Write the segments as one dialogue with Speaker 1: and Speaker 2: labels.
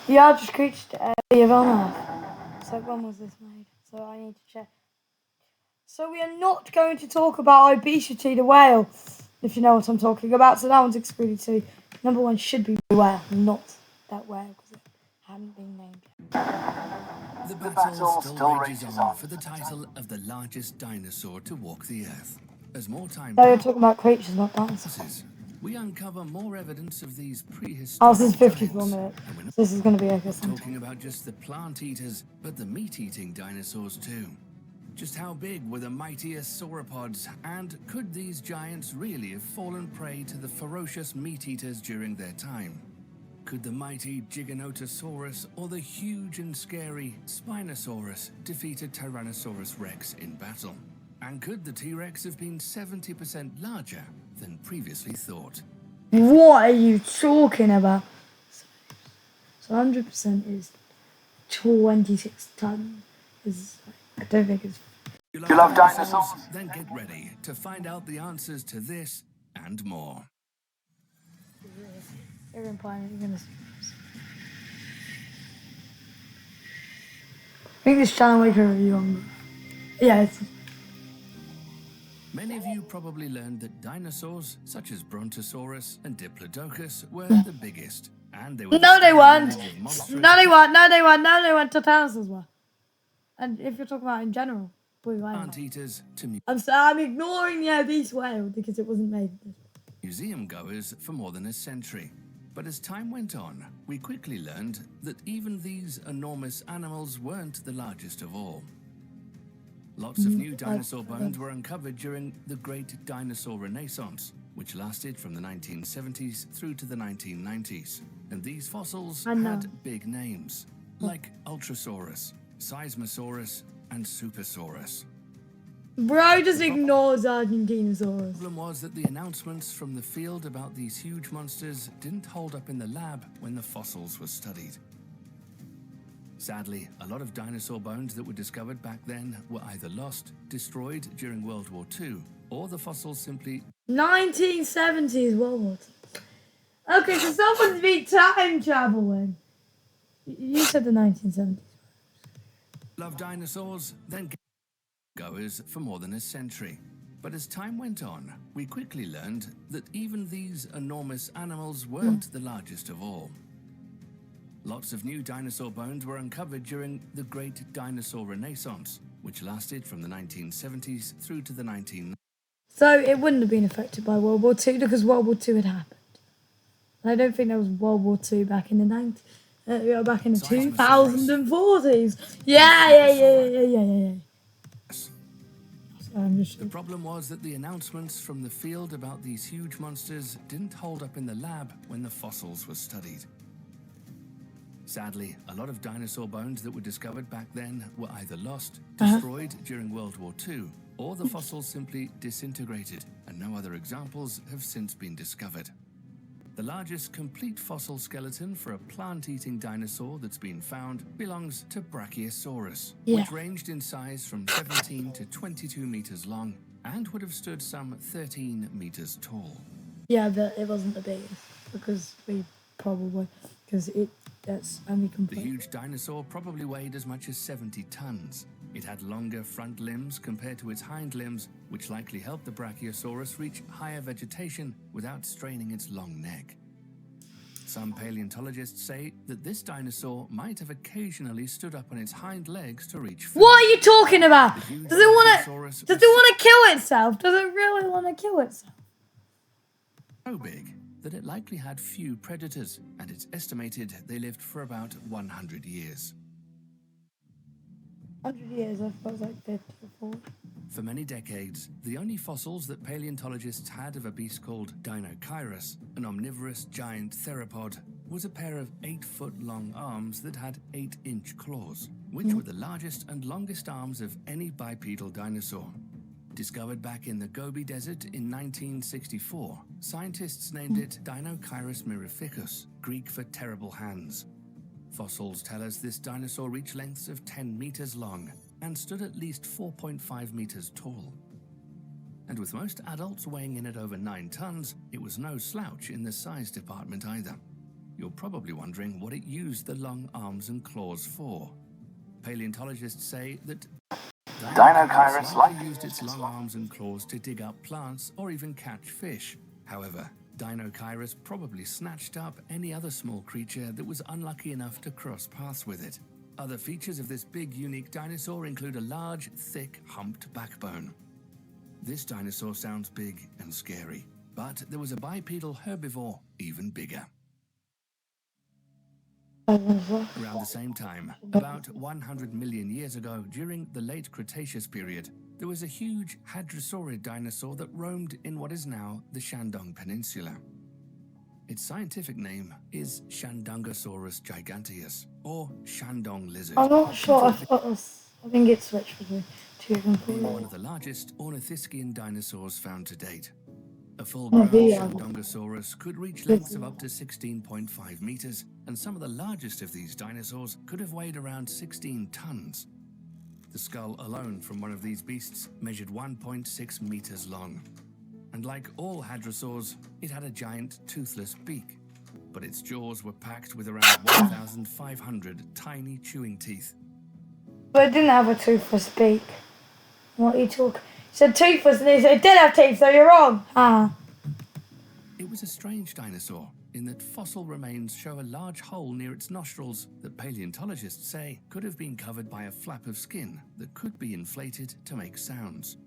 Speaker 1: The largest creature to live on Earth. So when was this made? So I need to check. So we are not going to talk about obesity, the whale, if you know what I'm talking about. So that one's excluded. So number one should be the whale, not that whale, because it hadn't been named yet.
Speaker 2: The battle still rages on for the title of the largest dinosaur to walk the Earth. As more time
Speaker 1: So you're talking about creatures, not dinosaurs.
Speaker 2: passes, we uncover more evidence of these
Speaker 1: Oh,
Speaker 2: prehistoric
Speaker 1: this is 54
Speaker 2: giants.
Speaker 1: minutes.
Speaker 2: And we're
Speaker 1: So this is going to be okay.
Speaker 2: not talking about just the plant eaters, but the meat-eating dinosaurs too. Just how big were the mightier sauropods, and could these giants really have fallen prey to the ferocious meat-eaters during their time? Could the mighty Giganotosaurus or the huge and scary Spinosaurus defeat a Tyrannosaurus rex in battle? And could the T-Rex have been 70% larger than previously thought?
Speaker 1: What are you talking about? So 100% is 26 tons. I don't think it's...
Speaker 2: You love dinosaurs? Then get ready to find out the answers to this and more.
Speaker 1: You're going to find it. You're going to... I think this channel we can review on... Yeah, it's...
Speaker 2: Many of you probably learned that dinosaurs, such as Brontosaurus and Diplodocus, were the biggest. And they were
Speaker 1: No, they weren't.
Speaker 2: monstrous-
Speaker 1: No, they weren't. No, they weren't. No, they weren't. Titanosaurs were. And if you're talking about in general, blue whale.
Speaker 2: plant eaters to
Speaker 1: I'm ignoring the obese whale because it wasn't made.
Speaker 2: museum goers for more than a century. But as time went on, we quickly learned that even these enormous animals weren't the largest of all. Lots of new dinosaur bones were uncovered during the Great Dinosaur Renaissance, which lasted from the 1970s through to the 1990s. And these fossils had big names, like Ultrasaurus, Seismosaurus, and Supersaurus.
Speaker 1: Bro just ignores Argentinosaurus.
Speaker 2: The problem was that the announcements from the field about these huge monsters didn't hold up in the lab when the fossils were studied. Sadly, a lot of dinosaur bones that were discovered back then were either lost, destroyed during World War II, or the fossils simply...
Speaker 1: 1970s World War II. Okay, so someone's been time traveling. You said the 1970s.
Speaker 2: Love dinosaurs, then goers for more than a century. But as time went on, we quickly learned that even these enormous animals weren't the largest of all. Lots of new dinosaur bones were uncovered during the Great Dinosaur Renaissance, which lasted from the 1970s through to the 1990s.
Speaker 1: So it wouldn't have been affected by World War II because World War II had happened. And I don't think there was World War II back in the 2040s. Yeah.
Speaker 2: The problem was that the announcements from the field about these huge monsters didn't hold up in the lab when the fossils were studied. Sadly, a lot of dinosaur bones that were discovered back then were either lost, destroyed during World War II, or the fossils simply disintegrated, and no other examples have since been discovered. The largest complete fossil skeleton for a plant-eating dinosaur that's been found belongs to Brachiosaurus, which ranged in size from 17 to 22 meters long and would have stood some 13 meters tall.
Speaker 1: Yeah, but it wasn't the biggest because that's only complete.
Speaker 2: The huge dinosaur probably weighed as much as 70 tons. It had longer front limbs compared to its hind limbs, which likely helped the Brachiosaurus reach higher vegetation without straining its long neck. Some paleontologists say that this dinosaur might have occasionally stood up on its hind legs to reach food.
Speaker 1: What are you talking about? Does it want to kill itself? Does it really want to kill itself?
Speaker 2: So big that it likely had few predators, and it's estimated they lived for about 100 years.
Speaker 1: 100 years, I suppose, like 50 or 40.
Speaker 2: For many decades, the only fossils that paleontologists had of a beast called Deinocheirus, an omnivorous giant theropod, was a pair of 8-foot-long arms that had 8-inch claws, which were the largest and longest arms of any bipedal dinosaur. Discovered back in the Gobi Desert in 1964, scientists named it Deinocheirus mirificus, Greek for terrible hands. Fossils tell us this dinosaur reached lengths of 10 meters long and stood at least 4.5 meters tall. And with most adults weighing in at over 9 tons, it was no slouch in the size department either. You're probably wondering what it used the long arms and claws for. Paleontologists say that Deinocheirus likely used its long arms and claws to dig up plants or even catch fish. However, Deinocheirus probably snatched up any other small creature that was unlucky enough to cross paths with it. Other features of this big, unique dinosaur include a large, thick, humped backbone. This dinosaur sounds big and scary, but there was a bipedal herbivore even bigger. Around the same time, about 100 million years ago, during the late Cretaceous period, there was a huge hadrosaurid dinosaur that roamed in what is now the Shandong Peninsula. Its scientific name is Shandungosaurus giganteus, or Shandong lizard.
Speaker 1: I'm not sure. I think it switched with me to
Speaker 2: Being one of the largest ornithischian dinosaurs found to date. A
Speaker 1: Oh,
Speaker 2: full-grown
Speaker 1: yeah.
Speaker 2: Shandongosaurus could reach lengths of up to 16.5 meters, and some of the largest of these dinosaurs could have weighed around 16 tons. The skull alone from one of these beasts measured 1.6 meters long. And like all hadrosaurs, it had a giant toothless beak, but its jaws were packed with around 1,500 tiny chewing teeth.
Speaker 1: But it didn't have a toothless beak. What are you talking? He said toothless and he said it did have teeth, so you're wrong.
Speaker 2: It was a strange dinosaur in that fossil remains show a large hole near its nostrils that paleontologists say could have been covered by a flap of skin that could be inflated to make sounds.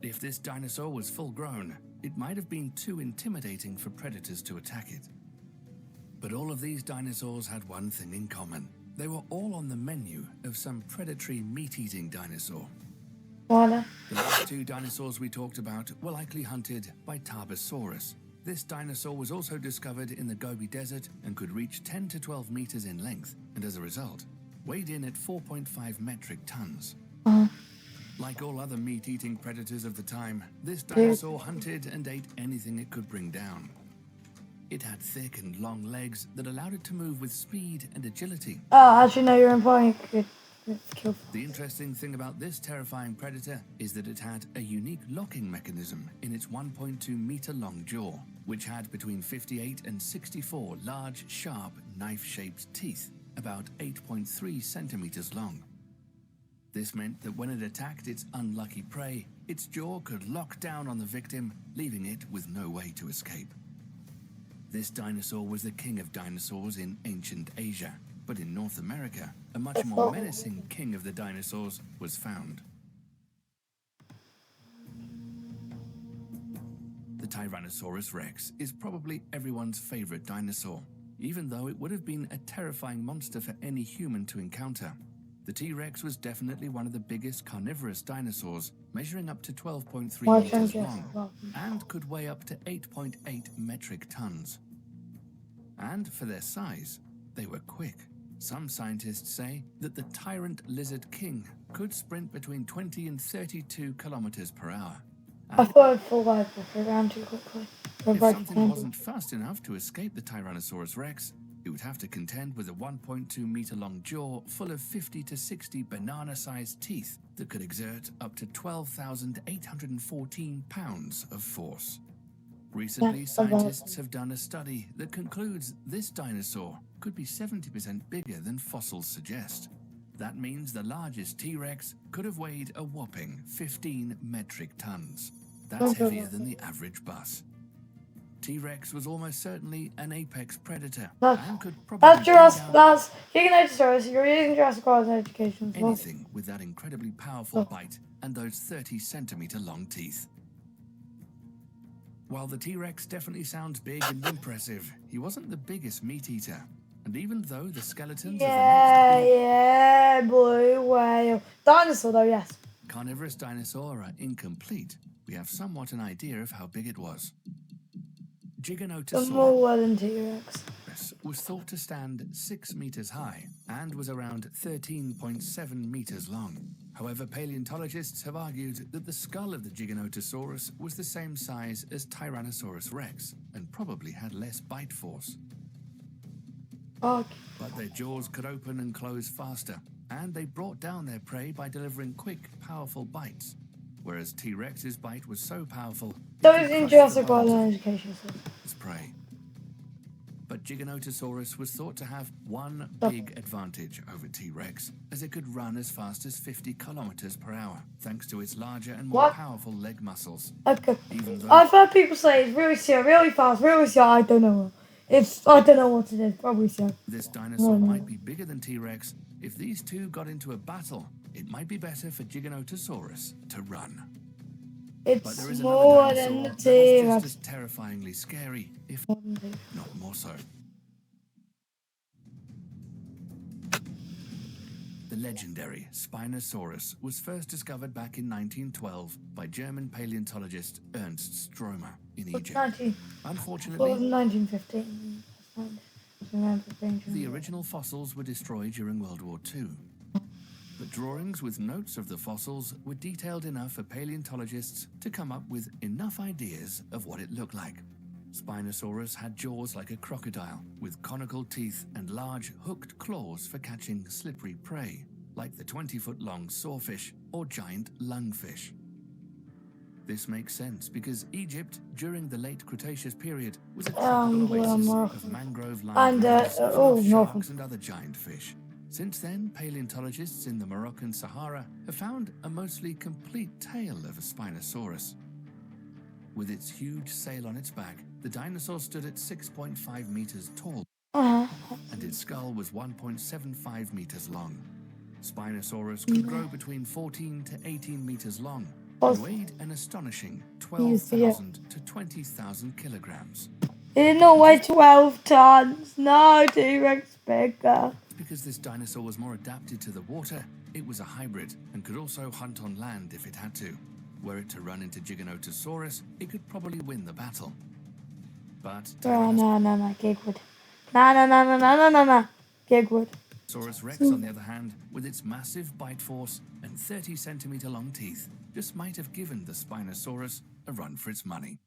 Speaker 2: If this dinosaur was full grown, it might have been too intimidating for predators to attack it. But all of these dinosaurs had one thing in common. They were all on the menu of some predatory meat-eating dinosaur.
Speaker 1: What?
Speaker 2: The last two dinosaurs we talked about were likely hunted by Tarbosaurus. This dinosaur was also discovered in the Gobi Desert and could reach 10 to 12 meters in length, and as a result, weighed in at 4.5 metric tons. Like all other meat-eating predators of the time, this dinosaur hunted and ate anything it could bring down. It had thick and long legs that allowed it to move with speed and agility.
Speaker 1: Oh, as you know, you're implying it could kill.
Speaker 2: The interesting thing about this terrifying predator is that it had a unique locking mechanism in its 1.2 meter long jaw, which had between 58 and 64 large, sharp, knife-shaped teeth, about 8.3 centimeters long. This meant that when it attacked its unlucky prey, its jaw could lock down on the victim, leaving it with no way to escape. This dinosaur was the king of dinosaurs in ancient Asia, but in North America, a much more menacing king of the dinosaurs was found. The Tyrannosaurus rex is probably everyone's favorite dinosaur, even though it would have been a terrifying monster for any human to encounter. The T-Rex was definitely one of the biggest carnivorous dinosaurs, measuring up to 12.3 meters long, and could weigh up to 8.8 metric tons. And for their size, they were quick. Some scientists say that the tyrant lizard king could sprint between 20 and 32 kilometers per hour.
Speaker 1: I thought I'd fall over if it ran too quickly.
Speaker 2: If something wasn't fast enough to escape the Tyrannosaurus rex, it would have to contend with a 1.2 meter long jaw full of 50 to 60 banana-sized teeth that could exert up to 12,814 pounds of force. Recently, scientists have done a study that concludes this dinosaur could be 70% bigger than fossils suggest. That means the largest T-Rex could have weighed a whopping 15 metric tons. That's heavier than the average bus. T-Rex was almost certainly an apex predator and could probably
Speaker 1: that's Giganotosaurus. You're using Jurassic World in education.
Speaker 2: Anything with that incredibly powerful bite and those 30-centimeter long teeth. While the T-Rex definitely sounds big and impressive, he wasn't the biggest meat eater. And even though the skeletons of the
Speaker 1: blue whale dinosaur, though, yes,
Speaker 2: carnivorous dinosaur are incomplete, we have somewhat an idea of how big it was. Giganotosaurus
Speaker 1: more than T-Rex
Speaker 2: was thought to stand 6 meters high and was around 13.7 meters long. However, paleontologists have argued that the skull of the Giganotosaurus was the same size as Tyrannosaurus rex and probably had less bite force. But their jaws could open and close faster, and they brought down their prey by delivering quick, powerful bites, whereas T-Rex's bite was so powerful
Speaker 1: those in Jurassic World education.
Speaker 2: Its prey. But Giganotosaurus was thought to have one big advantage over T-Rex, as it could run as fast as 50 kilometers per hour, thanks to its larger and more powerful leg muscles.
Speaker 1: Okay.
Speaker 2: Even though
Speaker 1: I've heard people say it's really slow, really fast, really slow. I don't know. I don't know what it is. Probably slow.
Speaker 2: this dinosaur might be bigger than T-Rex, if these two got into a battle, it might be better for Giganotosaurus to run. But
Speaker 1: It's
Speaker 2: there is
Speaker 1: more
Speaker 2: another
Speaker 1: than
Speaker 2: dinosaur
Speaker 1: the
Speaker 2: that is
Speaker 1: T-Rex.
Speaker 2: just as terrifyingly scary, if not more so. The legendary Spinosaurus was first discovered back in 1912 by German paleontologist Ernst Stromer in Egypt.
Speaker 1: Well,
Speaker 2: Unfortunately,
Speaker 1: in 1915.
Speaker 2: the original fossils were destroyed during World War II. But drawings with notes of the fossils were detailed enough for paleontologists to come up with enough ideas of what it looked like. Spinosaurus had jaws like a crocodile, with conical teeth and large hooked claws for catching slippery prey, like the 20-foot-long sawfish or giant lungfish. This makes sense because Egypt, during the late Cretaceous period, was a tropical oasis of mangrove-lined rivers full of sharks and other giant fish. Since then, paleontologists in the Moroccan Sahara have found a mostly complete tail of a Spinosaurus. With its huge sail on its back, the dinosaur stood at 6.5 meters tall, and its skull was 1.75 meters long. Spinosaurus could grow between 14 to 18 meters long, and weighed an astonishing 12,000 to 20,000 kilograms.
Speaker 1: It did not weigh 12 tons. No, T-Rex bigger.
Speaker 2: Because this dinosaur was more adapted to the water, it was a hybrid and could also hunt on land if it had to. Were it to run into Giganotosaurus, it could probably win the battle. But
Speaker 1: No, Gigwood. No. Gigwood.
Speaker 2: Tyrannosaurus rex, on the other hand, with its massive bite force and 30-centimeter long teeth, just might have given the Spinosaurus a run for its money.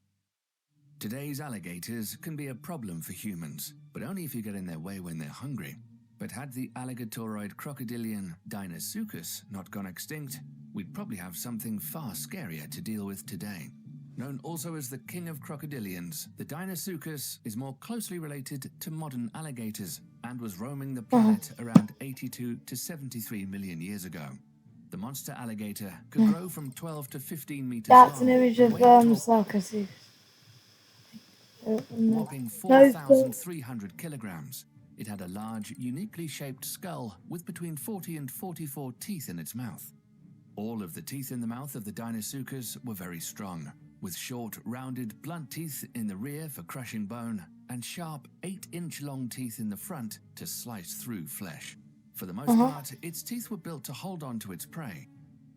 Speaker 2: Today's alligators can be a problem for humans, but only if you get in their way when they're hungry. But had the alligatoroid crocodilian Deinosuchus not gone extinct, we'd probably have something far scarier to deal with today. Known also as the king of crocodilians, the Deinosuchus is more closely related to modern alligators and was roaming the planet around 82 to 73 million years ago. The monster alligator could grow from 12 to 15 meters
Speaker 1: That's
Speaker 2: long.
Speaker 1: an image of Sarcosuchus.
Speaker 2: Whopping 4,300 kilograms. It had a large, uniquely shaped skull with between 40 and 44 teeth in its mouth. All of the teeth in the mouth of the Deinosuchus were very strong, with short, rounded, blunt teeth in the rear for crushing bone, and sharp 8-inch-long teeth in the front to slice through flesh. For the most part, its teeth were built to hold on to its prey.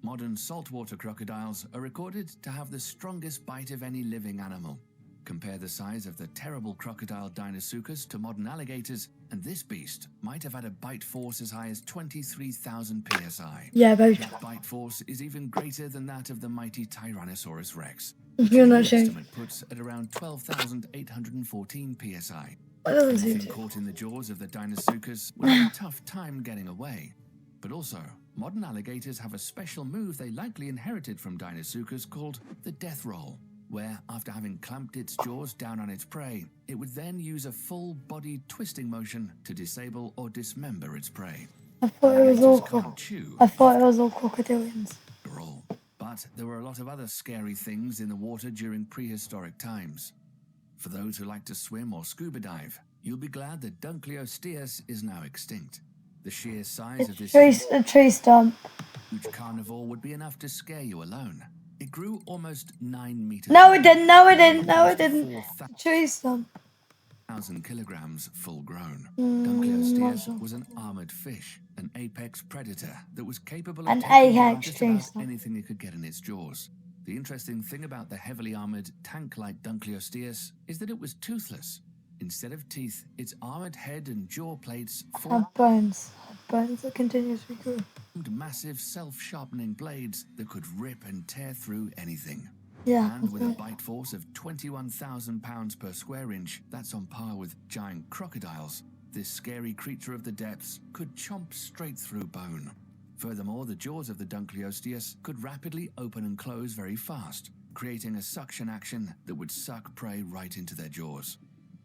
Speaker 2: Modern saltwater crocodiles are recorded to have the strongest bite of any living animal. Compare the size of the terrible crocodile Deinosuchus to modern alligators, and this beast might have had a bite force as high as 23,000 psi.
Speaker 1: Yeah, very
Speaker 2: That bite force is even greater than that of the mighty Tyrannosaurus rex.
Speaker 1: You're not
Speaker 2: The
Speaker 1: showing.
Speaker 2: estimate puts at around 12,814 psi.
Speaker 1: What doesn't seem
Speaker 2: Anything
Speaker 1: to?
Speaker 2: caught in the jaws of the Deinosuchus would have a tough time getting away. But also, modern alligators have a special move they likely inherited from Deinosuchus called the death roll, where, after having clamped its jaws down on its prey, it would then use a full-body twisting motion to disable or dismember its prey.
Speaker 1: I thought it was all
Speaker 2: Alligators
Speaker 1: crocodilians.
Speaker 2: after all. But there were a lot of other scary things in the water during prehistoric times. For those who like to swim or scuba dive, you'll be glad that Dunkleosteus is now extinct. The sheer size of this
Speaker 1: A tree stump.
Speaker 2: huge carnivore would be enough to scare you alone. It grew almost 9 meters.
Speaker 1: No, it didn't. No, it didn't. No, it didn't.
Speaker 2: 4,000
Speaker 1: Tree stump.
Speaker 2: kilograms full grown.
Speaker 1: not
Speaker 2: Dunkleosteus
Speaker 1: sure.
Speaker 2: was an armored fish, an apex predator that was capable
Speaker 1: An
Speaker 2: of taking down
Speaker 1: apex
Speaker 2: just
Speaker 1: tree
Speaker 2: about
Speaker 1: stump.
Speaker 2: anything it could get in its jaws. The interesting thing about the heavily armored, tank-like Dunkleosteus is that it was toothless. Instead of teeth, its armored head and jaw plates formed
Speaker 1: Had bones. Had bones that continuously grew.
Speaker 2: massive self-sharpening blades that could rip and tear through anything.
Speaker 1: Yeah.
Speaker 2: And with a bite force of 21,000 pounds per square inch, that's on par with giant crocodiles. This scary creature of the depths could chomp straight through bone. Furthermore, the jaws of the Dunkleosteus could rapidly open and close very fast, creating a suction action that would suck prey right into their jaws.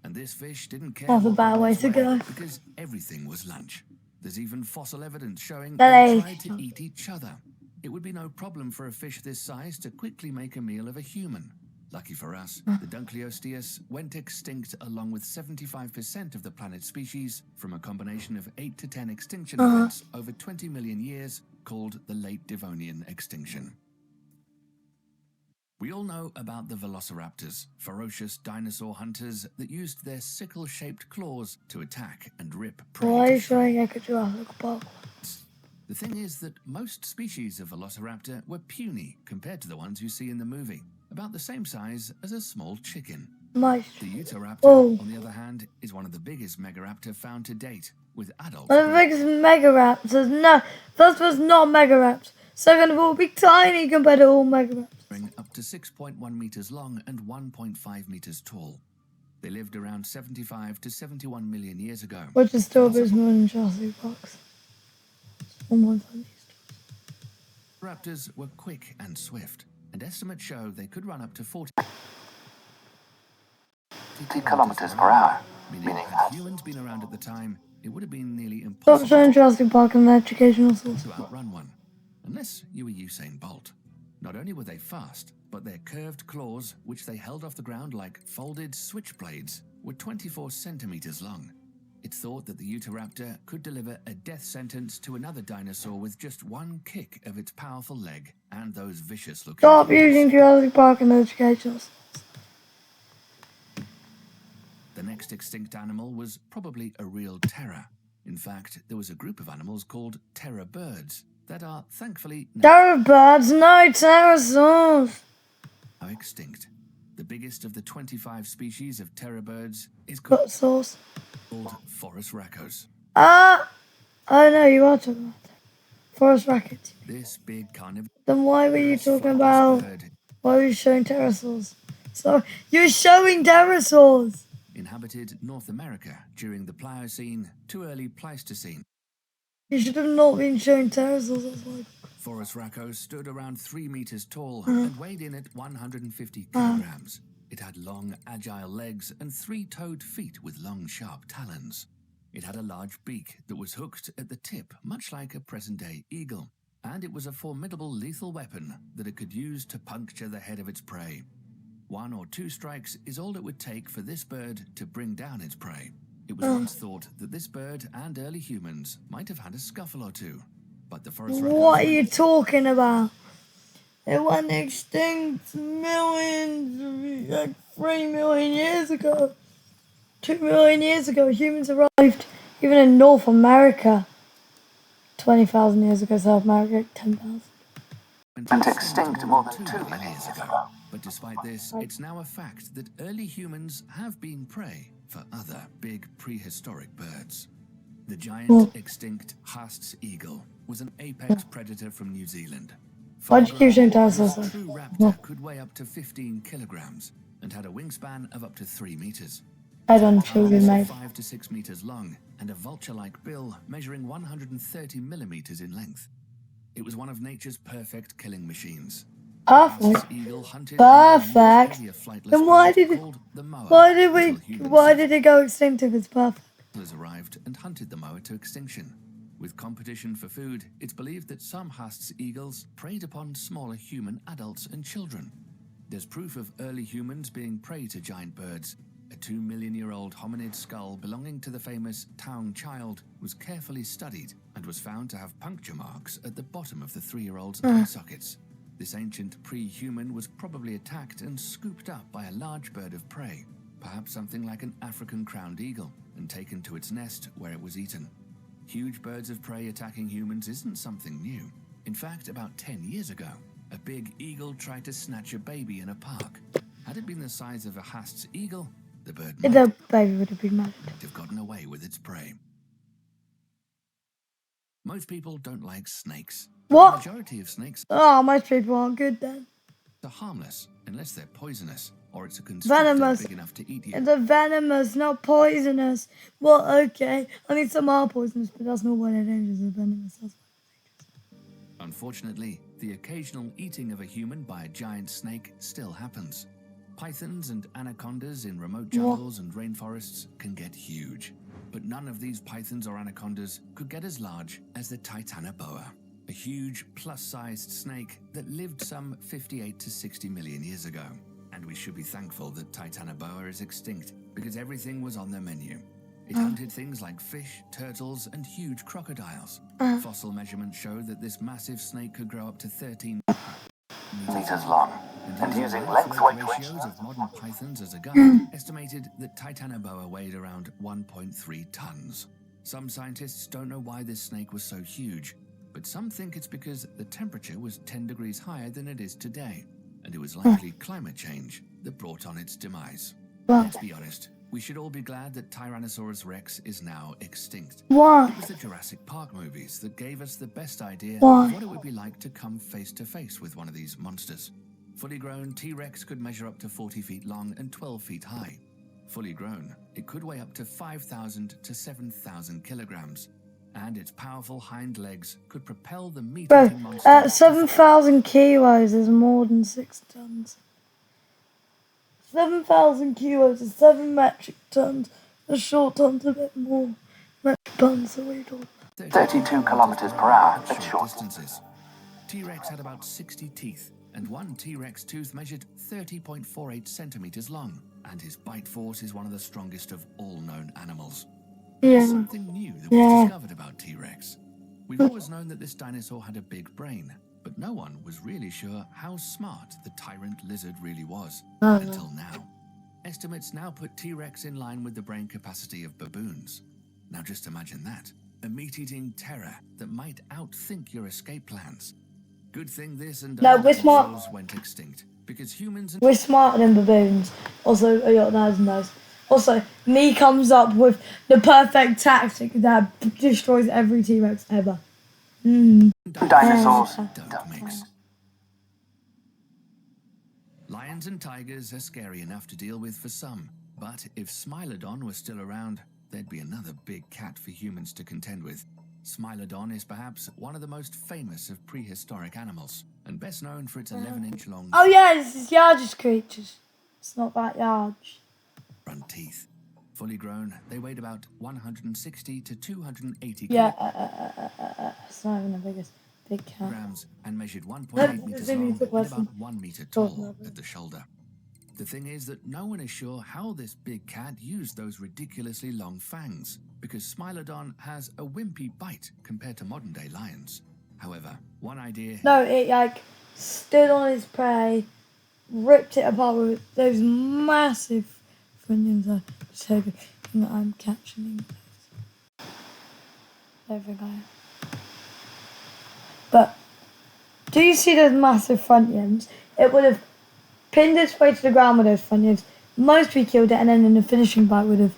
Speaker 2: And this fish didn't care
Speaker 1: That's a
Speaker 2: what
Speaker 1: bad
Speaker 2: got
Speaker 1: way
Speaker 2: its
Speaker 1: to go.
Speaker 2: because everything was lunch. There's even fossil evidence showing
Speaker 1: But
Speaker 2: they
Speaker 1: hey.
Speaker 2: tried to eat each other. It would be no problem for a fish this size to quickly make a meal of a human. Lucky for us, the Dunkleosteus went extinct along with 75% of the planet's species from a combination of 8 to 10 extinction events over 20 million years called the Late Devonian extinction. We all know about the velociraptors, ferocious dinosaur hunters that used their sickle-shaped claws to attack and rip prey.
Speaker 1: Why are you showing a Jurassic Park?
Speaker 2: The thing is that most species of velociraptor were puny compared to the ones you see in the movie, about the same size as a small chicken.
Speaker 1: Nice.
Speaker 2: The Utahraptor, on the other hand, is one of the biggest megaraptor found to date, with adults.
Speaker 1: One of the biggest megaraptors. No, first of all, it's not megaraptor. Second of all, it'll be tiny compared to all megaraptors.
Speaker 2: Up to 6.1 meters long and 1.5 meters tall. They lived around 75 to 71 million years ago.
Speaker 1: Which is still a bit more than Jurassic Park.
Speaker 2: Raptors were quick and swift, and estimates show they could run up to 40
Speaker 3: kilometers per hour.
Speaker 2: meaning had humans been around at the time, it would have been nearly impossible
Speaker 1: Stop showing Jurassic Park on the educational source.
Speaker 2: to outrun one, unless you were Usain Bolt. Not only were they fast, but their curved claws, which they held off the ground like folded switchblades, were 24 centimeters long. It's thought that the Utahraptor could deliver a death sentence to another dinosaur with just one kick of its powerful leg and those vicious-looking
Speaker 1: Stop
Speaker 2: claws.
Speaker 1: using Jurassic Park on the educational source.
Speaker 2: The next extinct animal was probably a real terror. In fact, there was a group of animals called terror birds that are thankfully
Speaker 1: Terror birds, no pterosaurs.
Speaker 2: now extinct. The biggest of the 25 species of terror birds is called
Speaker 1: Footsaurs.
Speaker 2: Forest raccoes.
Speaker 1: Oh no, you are talking about that. Forest rackets.
Speaker 2: This big carnivorous
Speaker 1: Then why were you talking about?
Speaker 2: bird
Speaker 1: Why were you showing pterosaurs? So you're showing pterosaurs.
Speaker 2: inhabited North America during the Pliocene to early Pleistocene.
Speaker 1: You should have not been showing pterosaurs. That's why.
Speaker 2: Forest raccoes stood around 3 meters tall and weighed in at 150 kilograms. It had long, agile legs and 3-toed feet with long, sharp talons. It had a large beak that was hooked at the tip, much like a present-day eagle. And it was a formidable lethal weapon that it could use to puncture the head of its prey. 1 or 2 strikes is all it would take for this bird to bring down its prey. It was once thought that this bird and early humans might have had a scuffle or two. But the forest
Speaker 1: What are you talking about? It went extinct millions, like 3 million years ago. 2 million years ago, humans arrived even in North America. 20,000 years ago, South America, 10,000.
Speaker 3: Went extinct more than 2 million years ago.
Speaker 2: But despite this, it's now a fact that early humans have been prey for other big prehistoric birds. The giant extinct Haast's eagle was an apex predator from New Zealand.
Speaker 1: Why'd you keep showing dinosaurs?
Speaker 2: This true raptor could weigh up to 15 kilograms and had a wingspan of up to 3 meters.
Speaker 1: I don't children, mate.
Speaker 2: 5 to 6 meters long and a vulture-like bill measuring 130 millimeters in length. It was one of nature's perfect killing machines.
Speaker 1: Perfect.
Speaker 2: Haast's eagle hunted
Speaker 1: Perfect.
Speaker 2: a flightless
Speaker 1: Then why
Speaker 2: bird
Speaker 1: did it?
Speaker 2: called the moa
Speaker 1: Why did
Speaker 2: until
Speaker 1: we?
Speaker 2: humans
Speaker 1: Why did it go extinct if it's perfect?
Speaker 2: settlers arrived and hunted the moa to extinction. With competition for food, it's believed that some Haast's eagles preyed upon smaller human adults and children. There's proof of early humans being prey to giant birds. A 2-million-year-old hominid skull belonging to the famous Taung child was carefully studied and was found to have puncture marks at the bottom of the 3-year-old's eye sockets. This ancient pre-human was probably attacked and scooped up by a large bird of prey, perhaps something like an African crowned eagle, and taken to its nest where it was eaten. Huge birds of prey attacking humans isn't something new. In fact, about 10 years ago, a big eagle tried to snatch a baby in a park. Had it been the size of a Haast's eagle, the bird might
Speaker 1: The baby would have been mad.
Speaker 2: have gotten away with its prey. Most people don't like snakes. The
Speaker 1: What?
Speaker 2: majority of snakes
Speaker 1: Oh, most people aren't good then.
Speaker 2: are harmless unless they're poisonous or it's a constrictor
Speaker 1: Venomous.
Speaker 2: big enough to eat you.
Speaker 1: And the venomous, not poisonous. Well, okay. I mean, some are poisonous, but that's not why they're dangerous. They're venomous. That's
Speaker 2: Unfortunately, the occasional eating of a human by a giant snake still happens. Pythons and anacondas in remote jungles and rainforests can get huge. But none of these pythons or anacondas could get as large as the Titanoboa, a huge plus-sized snake that lived some 58 to 60 million years ago. And we should be thankful that Titanoboa is extinct, because everything was on their menu. It hunted things like fish, turtles, and huge crocodiles. Fossil measurements show that this massive snake could grow up to 13
Speaker 3: meters long, and using length-weight
Speaker 2: ratios of modern pythons as a guide, estimated that Titanoboa weighed around 1.3 tons. Some scientists don't know why this snake was so huge, but some think it's because the temperature was 10 degrees higher than it is today, and it was likely climate change that brought on its demise. Let's be honest, we should all be glad that Tyrannosaurus Rex is now extinct.
Speaker 1: Why?
Speaker 2: It was the Jurassic Park movies that gave us the best idea
Speaker 1: Why?
Speaker 2: of what it would be like to come face to face with one of these monsters. Fully grown, T-Rex could measure up to 40 feet long and 12 feet high. Fully grown, it could weigh up to 5,000 to 7,000 kilograms, and its powerful hind legs could propel the meat-eating
Speaker 1: Bro,
Speaker 2: monster.
Speaker 1: at 7,000 kilos is more than 6 tons. 7,000 kilos is 7 metric tons. A short ton's a bit more. Metric tons are way taller.
Speaker 3: 32 kilometers per hour at short
Speaker 2: distances. T-Rex had about 60 teeth, and one T-Rex tooth measured 30.48 centimeters long, and his bite force is one of the strongest of all known animals.
Speaker 1: Yeah.
Speaker 2: There's something new that was discovered about T-Rex. We've always known that this dinosaur had a big brain, but no one was really sure how smart the tyrant lizard really was, until now. Estimates now put T-Rex in line with the brain capacity of baboons. Now just imagine that, a meat-eating terror that might outthink your escape plans. Good thing this and
Speaker 1: No,
Speaker 2: other
Speaker 1: we're smart.
Speaker 2: dinosaurs went extinct, because humans and
Speaker 1: We're smarter than baboons. Also, your nose knows. Also, me comes up with the perfect tactic that destroys every T-Rex ever.
Speaker 3: dinosaurs
Speaker 2: don't mix. Lions and tigers are scary enough to deal with for some, but if Smilodon was still around, there'd be another big cat for humans to contend with. Smilodon is perhaps one of the most famous of prehistoric animals, and best known for its 11-inch long
Speaker 1: Oh yeah, this is Yarge's creatures. It's not that Yarge.
Speaker 2: front teeth. Fully grown, they weighed about 160 to 280
Speaker 1: Yeah, it's not even the biggest big cat.
Speaker 2: kilograms and measured 1.8
Speaker 1: Let-
Speaker 2: meters
Speaker 1: let me
Speaker 2: long
Speaker 1: put
Speaker 2: and
Speaker 1: some-
Speaker 2: about 1 meter tall at the shoulder. The thing is that no one is sure how this big cat used those ridiculously long fangs, because Smilodon has a wimpy bite compared to modern-day lions. However, one idea...
Speaker 1: No, it like stood on its prey, ripped it apart with those massive funions. Just hoping that I'm catching those. There we go. But do you see those massive front limbs? It would have pinned its way to the ground with those front limbs. Most people killed it, and then in the finishing bite would have.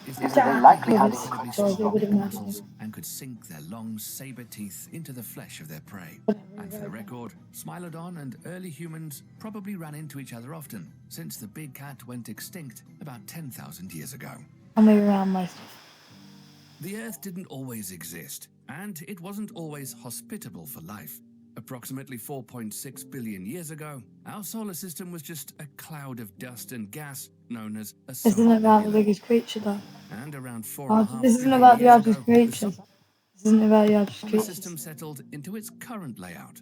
Speaker 2: Is
Speaker 3: Is that they likely had
Speaker 2: incredibly
Speaker 1: incredible
Speaker 2: strong
Speaker 1: big
Speaker 2: muscles and could sink their long saber teeth into the flesh of their prey. And for the record, Smilodon and early humans probably ran into each other often, since the big cat went extinct about 10,000 years ago.
Speaker 1: I move around most of.
Speaker 2: The Earth didn't always exist, and it wasn't always hospitable for life. Approximately 4.6 billion years ago, our solar system was just a cloud of dust and gas known as a
Speaker 1: This isn't
Speaker 2: solar
Speaker 1: about the
Speaker 2: nebula.
Speaker 1: biggest creature, though.
Speaker 2: And around
Speaker 1: This isn't
Speaker 2: 4.5
Speaker 1: about the
Speaker 2: billion
Speaker 1: largest
Speaker 2: years ago, the
Speaker 1: creatures. This isn't about the largest
Speaker 2: solar
Speaker 1: creatures.
Speaker 2: system settled into its current layout.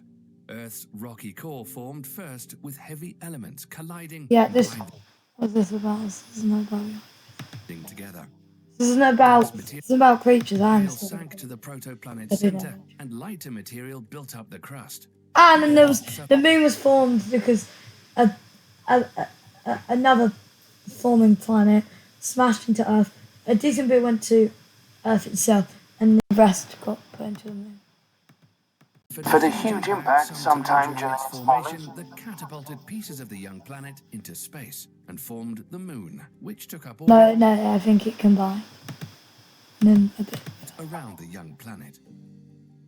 Speaker 2: Earth's rocky core formed first with heavy elements colliding
Speaker 1: Yeah,
Speaker 2: and
Speaker 1: this.
Speaker 2: grinding
Speaker 1: What's this about? This isn't about.
Speaker 2: together.
Speaker 1: This isn't about. This isn't about creatures. I
Speaker 2: Material
Speaker 1: understand.
Speaker 2: sank to the protoplanet
Speaker 1: I did
Speaker 2: center,
Speaker 1: that.
Speaker 2: and lighter material built up the crust.
Speaker 1: And then there was the moon was formed because another forming planet smashed into Earth. A decent bit went to Earth itself, and the rest got put into the moon.
Speaker 3: For the huge impact sometime during its
Speaker 2: formation that catapulted pieces of the young planet into space and formed the moon, which took up orbit
Speaker 1: No, I think it combined. And then a bit.
Speaker 2: around the young planet.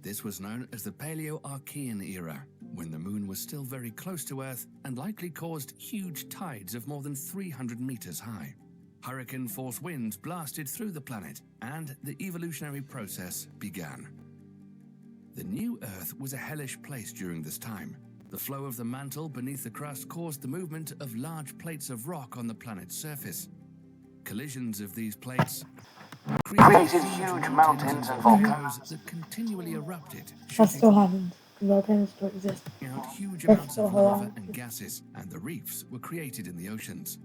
Speaker 2: This was known as the Paleo-Archean era, when the moon was still very close to Earth and likely caused huge tides of more than 300 meters high. Hurricane-force winds blasted through the planet, and the evolutionary process began. The new Earth was a hellish place during this time. The flow of the mantle beneath the crust caused the movement of large plates of rock on the planet's surface. Collisions of these plates
Speaker 3: Created huge mountains and volcanoes
Speaker 2: that continually erupted,
Speaker 1: That still happens. Volcanoes still exist.
Speaker 2: out huge
Speaker 1: That's
Speaker 2: amounts
Speaker 1: still
Speaker 2: of lava
Speaker 1: alive.
Speaker 2: and gases, and the reefs were created in the oceans.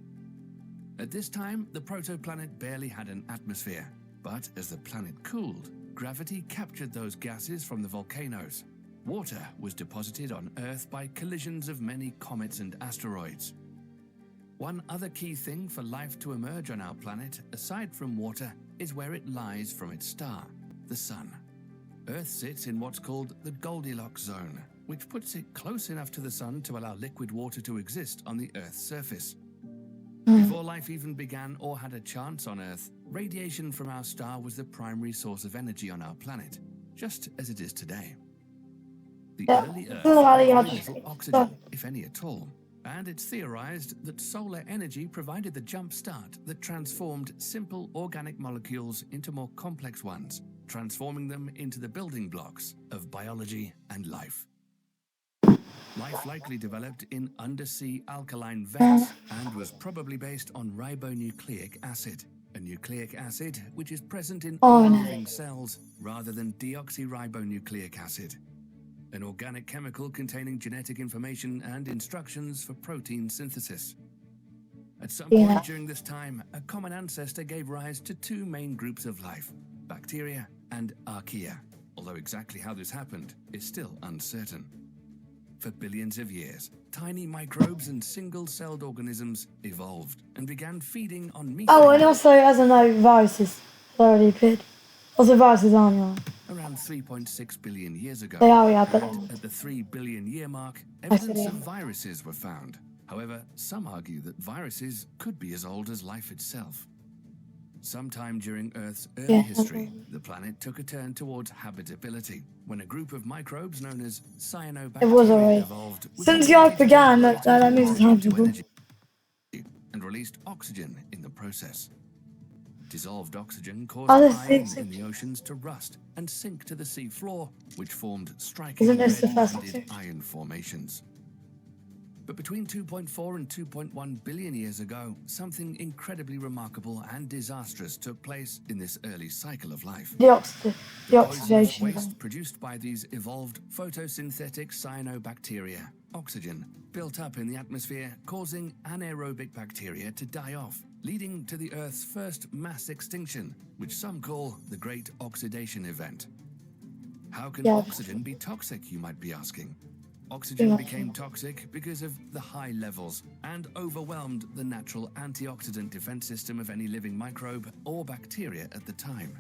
Speaker 2: At this time, the protoplanet barely had an atmosphere, but as the planet cooled, gravity captured those gases from the volcanoes. Water was deposited on Earth by collisions of many comets and asteroids. One other key thing for life to emerge on our planet, aside from water, is where it lies from its star, the Sun. Earth sits in what's called the Goldilocks zone, which puts it close enough to the Sun to allow liquid water to exist on the Earth's surface. Before life even began or had a chance on Earth, radiation from our star was the primary source of energy on our planet, just as it is today. The
Speaker 1: Yeah,
Speaker 2: early Earth
Speaker 1: it's a lot of
Speaker 2: had very
Speaker 1: yachts.
Speaker 2: little oxygen, if any at all, and it's theorized that solar energy provided the jump start that transformed simple organic molecules into more complex ones, transforming them into the building blocks of biology and life. Life likely developed in undersea alkaline vents and was probably based on ribonucleic acid, a nucleic acid which is present in all living cells rather than deoxyribonucleic acid, an organic chemical containing genetic information and instructions for protein synthesis. At some point during this time, a common ancestor gave rise to two main groups of life, bacteria and archaea, although exactly how this happened is still uncertain. For billions of years, tiny microbes and single-celled organisms evolved and began feeding on methane.
Speaker 1: Oh, and also, as I know, viruses already appeared. Also, viruses aren't right.
Speaker 2: Around 3.6 billion years ago.
Speaker 1: They are, yeah, but
Speaker 2: And at the 3 billion year mark,
Speaker 1: I see,
Speaker 2: evidence
Speaker 1: yeah.
Speaker 2: of viruses were found. However, some argue that viruses could be as old as life itself. Sometime during Earth's early
Speaker 1: Yeah,
Speaker 2: history, the planet took a turn towards habitability when a group of microbes known as cyanobacteria
Speaker 1: It was already.
Speaker 2: evolved with
Speaker 1: Since
Speaker 2: the
Speaker 1: the Earth
Speaker 2: ability to
Speaker 1: began,
Speaker 2: convert
Speaker 1: that means it's
Speaker 2: hydrogen to
Speaker 1: habitable.
Speaker 2: energy and released oxygen in the process. Dissolved oxygen caused
Speaker 1: Oh, this
Speaker 2: iron
Speaker 1: is-
Speaker 2: in the oceans to rust and sink to the sea floor, which formed striking
Speaker 1: Isn't this the first
Speaker 2: red-banded
Speaker 1: picture?
Speaker 2: iron formations. But between 2.4 and 2.1 billion years ago, something incredibly remarkable and disastrous took place in this early cycle of life.
Speaker 1: The
Speaker 2: Poisonous
Speaker 1: oxidation.
Speaker 2: waste produced by these evolved photosynthetic cyanobacteria, oxygen, built up in the atmosphere, causing anaerobic bacteria to die off, leading to the Earth's first mass extinction, which some call the Great Oxidation Event. How can
Speaker 1: Yeah.
Speaker 2: oxygen be toxic, you might be asking? Oxygen
Speaker 1: Yeah.
Speaker 2: became toxic because of the high levels and overwhelmed the natural antioxidant defense system of any living microbe or bacteria at the time.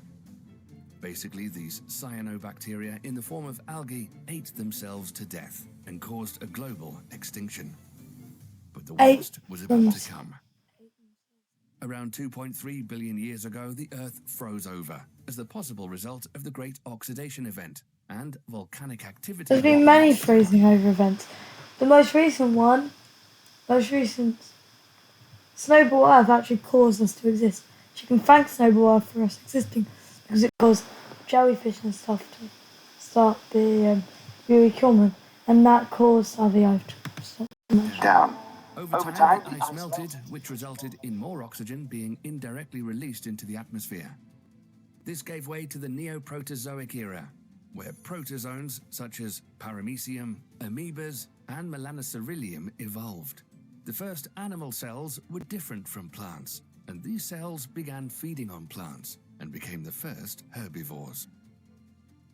Speaker 2: Basically, these cyanobacteria in the form of algae ate themselves to death and caused a global extinction. But the
Speaker 1: Ate
Speaker 2: worst was about to
Speaker 1: themselves.
Speaker 2: come. Around 2.3 billion years ago, the Earth froze over as the possible result of the Great Oxidation Event and volcanic activity.
Speaker 1: There's been many freezing over events. The most recent Snowball Earth actually caused us to exist. You can thank Snowball Earth for us existing because it caused jellyfish and stuff to start the really common, and that caused the Earth to stop.
Speaker 3: down.
Speaker 2: Over time, the ice melted, which resulted in more oxygen being indirectly released into the atmosphere. This gave way to the Neoproterozoic era, where protozoans such as Paramecium, amoebas, and Melanocerilium evolved. The first animal cells were different from plants, and these cells began feeding on plants and became the first herbivores.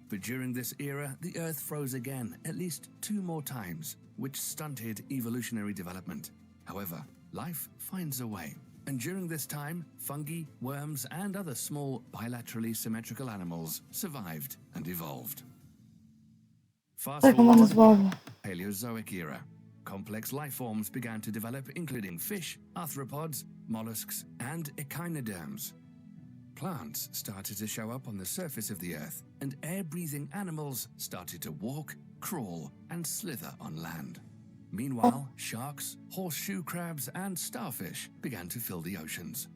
Speaker 2: But during this era, the Earth froze again at least 2 more times, which stunted evolutionary development. However, life finds a way. And during this time, fungi, worms, and other small bilaterally symmetrical animals survived and evolved. Fast
Speaker 1: Second one
Speaker 2: forward
Speaker 1: as
Speaker 2: to the
Speaker 1: well.
Speaker 2: Paleozoic era. Complex life forms began to develop, including fish, arthropods, mollusks, and echinoderms. Plants started to show up on the surface of the Earth, and air-breathing animals started to walk, crawl, and slither on land. Meanwhile, sharks, horseshoe crabs, and starfish began to fill the oceans.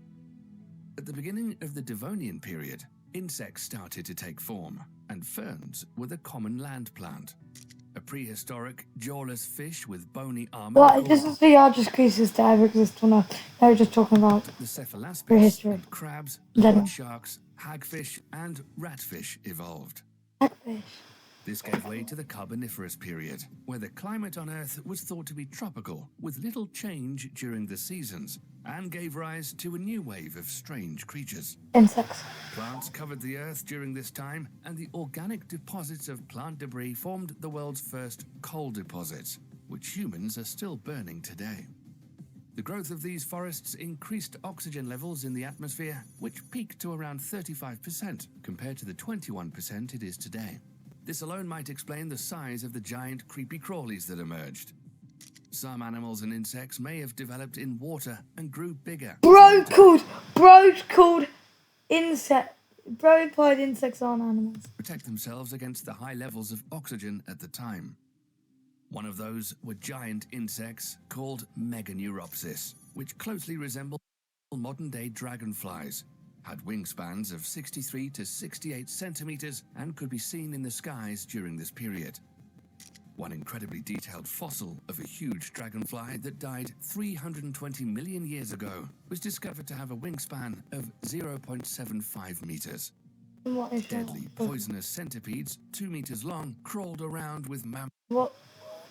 Speaker 2: At the beginning of the Devonian period, insects started to take form, and ferns were the common land plant. A prehistoric, jawless fish with bony armor.
Speaker 1: What? This is the largest creatures to ever exist on Earth. They were just talking about
Speaker 2: The cephalaspis,
Speaker 1: prehistory.
Speaker 2: and crabs,
Speaker 1: General.
Speaker 2: leopard sharks, hagfish, and ratfish evolved.
Speaker 1: Hagfish.
Speaker 2: This gave way to the Carboniferous period, where the climate on Earth was thought to be tropical, with little change during the seasons, and gave rise to a new wave of strange creatures.
Speaker 1: Insects.
Speaker 2: Plants covered the Earth during this time, and the organic deposits of plant debris formed the world's first coal deposits, which humans are still burning today. The growth of these forests increased oxygen levels in the atmosphere, which peaked to around 35%, compared to the 21% it is today. This alone might explain the size of the giant creepy crawlies that emerged. Some animals and insects may have developed in water and grew bigger.
Speaker 1: Brood called insect. Bromide insects aren't animals.
Speaker 2: Protect themselves against the high levels of oxygen at the time. One of those were giant insects called Meganeuropsis, which closely resemble modern-day dragonflies, had wingspans of 63 to 68 centimeters, and could be seen in the skies during this period. One incredibly detailed fossil of a huge dragonfly that died 320 million years ago was discovered to have a wingspan of 0.75 meters.
Speaker 1: What is
Speaker 2: Deadly,
Speaker 1: that?
Speaker 2: poisonous centipedes, 2 meters long, crawled around with
Speaker 1: What?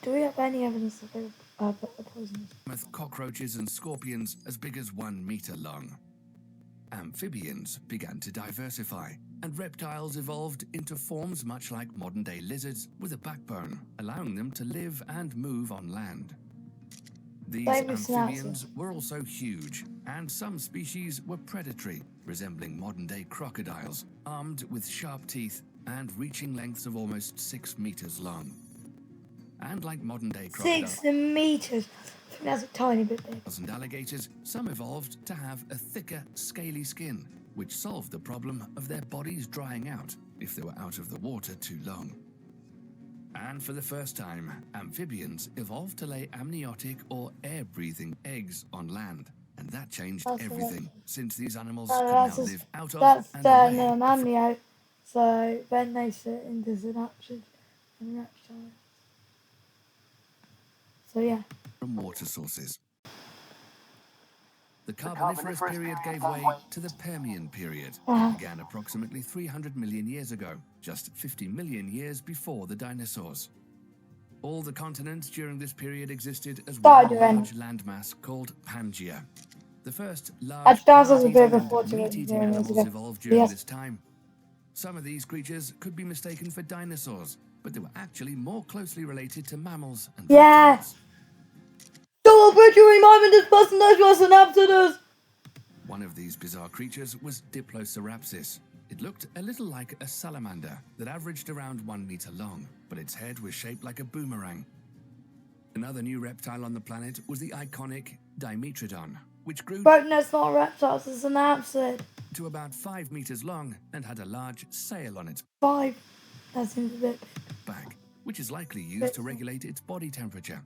Speaker 1: Do we have any evidence that they're poisonous?
Speaker 2: mammoth cockroaches and scorpions as big as 1 meter long. Amphibians began to diversify, and reptiles evolved into forms much like modern-day lizards with a backbone, allowing them to live and move on land. These amphibians were also huge, and some species were predatory, resembling modern-day crocodiles, armed with sharp teeth and reaching lengths of almost 6 meters long. And like modern-day crocodiles
Speaker 1: 6 meters. I think that's a tiny bit big.
Speaker 2: and alligators, some evolved to have a thicker, scaly skin, which solved the problem of their bodies drying out if they were out of the water too long. And for the first time, amphibians evolved to lay amniotic or air-breathing eggs on land. And that changed
Speaker 1: That's
Speaker 2: everything, since these animals
Speaker 1: Oh,
Speaker 2: could
Speaker 1: that's
Speaker 2: now
Speaker 1: just-
Speaker 2: live out of
Speaker 1: That's
Speaker 2: and
Speaker 1: their
Speaker 2: away
Speaker 1: amnio. So then they sit into synapses and reptiles. So yeah.
Speaker 2: from water sources. The Carboniferous period gave way to the Permian period.
Speaker 1: Uh-huh.
Speaker 2: It began approximately 300 million years ago, just 50 million years before the dinosaurs. All the continents during this period existed as one
Speaker 1: Started
Speaker 2: large landmass called Pangaea. The first large
Speaker 1: dinosaurs were a bit
Speaker 2: plant-eating
Speaker 1: before
Speaker 2: and
Speaker 1: 2
Speaker 2: meat-eating
Speaker 1: million years
Speaker 2: animals
Speaker 1: ago.
Speaker 2: evolved during
Speaker 1: Yes.
Speaker 2: this time. Some of these creatures could be mistaken for dinosaurs, but they were actually more closely related to mammals and
Speaker 1: Yeah.
Speaker 2: reptiles.
Speaker 1: Double butchering moment this person knows what's an Aptodus.
Speaker 2: One of these bizarre creatures was Diplocerapsis. It looked a little like a salamander that averaged around 1 meter long, but its head was shaped like a boomerang. Another new reptile on the planet was the iconic Dimetrodon, which grew
Speaker 1: Bro, that's not reptiles, it's an apsid.
Speaker 2: to about 5 meters long and had a large sail on its
Speaker 1: 5. That seems a bit.
Speaker 2: back, which is likely used to regulate its body temperature.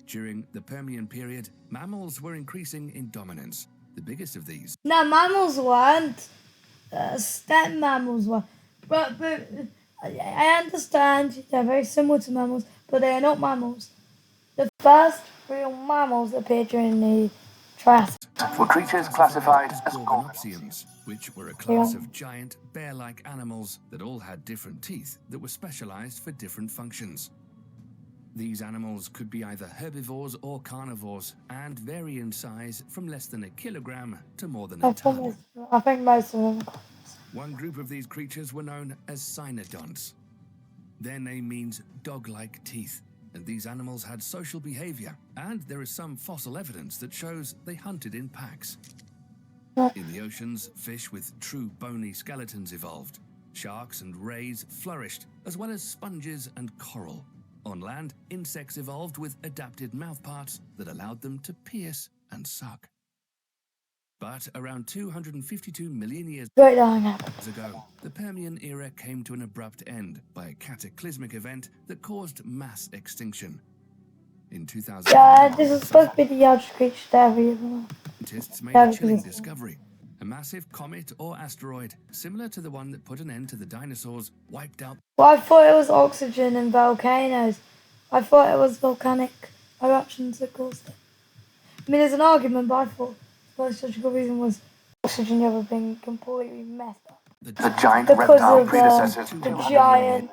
Speaker 2: During the Permian period, mammals were increasing in dominance. The biggest of these
Speaker 1: No, mammals weren't. Stem mammals were. But I understand they're very similar to mammals, but they are not mammals. The first real mammals appeared during the Triassic.
Speaker 3: Were creatures classified as
Speaker 2: Gorgonopsians, which were a class of giant bear-like animals that all had different teeth that were specialized for different functions. These animals could be either herbivores or carnivores and vary in size from less than a kilogram to more than a ton.
Speaker 1: I think most of them.
Speaker 2: One group of these creatures were known as cynodonts. Their name means dog-like teeth, and these animals had social behavior, and there is some fossil evidence that shows they hunted in packs. In the oceans, fish with true bony skeletons evolved. Sharks and rays flourished, as well as sponges and coral. On land, insects evolved with adapted mouthparts that allowed them to pierce and suck. But around 252 million years
Speaker 1: Great long happen.
Speaker 2: ago, the Permian era came to an abrupt end by a cataclysmic event that caused mass extinction. In 2000,
Speaker 1: Yeah, this is supposed to be the largest creature to ever live on Earth.
Speaker 2: scientists made
Speaker 1: Yeah,
Speaker 2: a chilling
Speaker 1: because-
Speaker 2: discovery. A massive comet or asteroid, similar to the one that put an end to the dinosaurs, wiped out.
Speaker 1: Well, I thought it was oxygen and volcanoes. I thought it was volcanic eruptions that caused it. I mean, there's an argument, but I thought the most logical reason was oxygen ever being completely messed up.
Speaker 3: The giant
Speaker 1: Because
Speaker 3: reptile
Speaker 1: of
Speaker 3: predecessors.
Speaker 1: the giant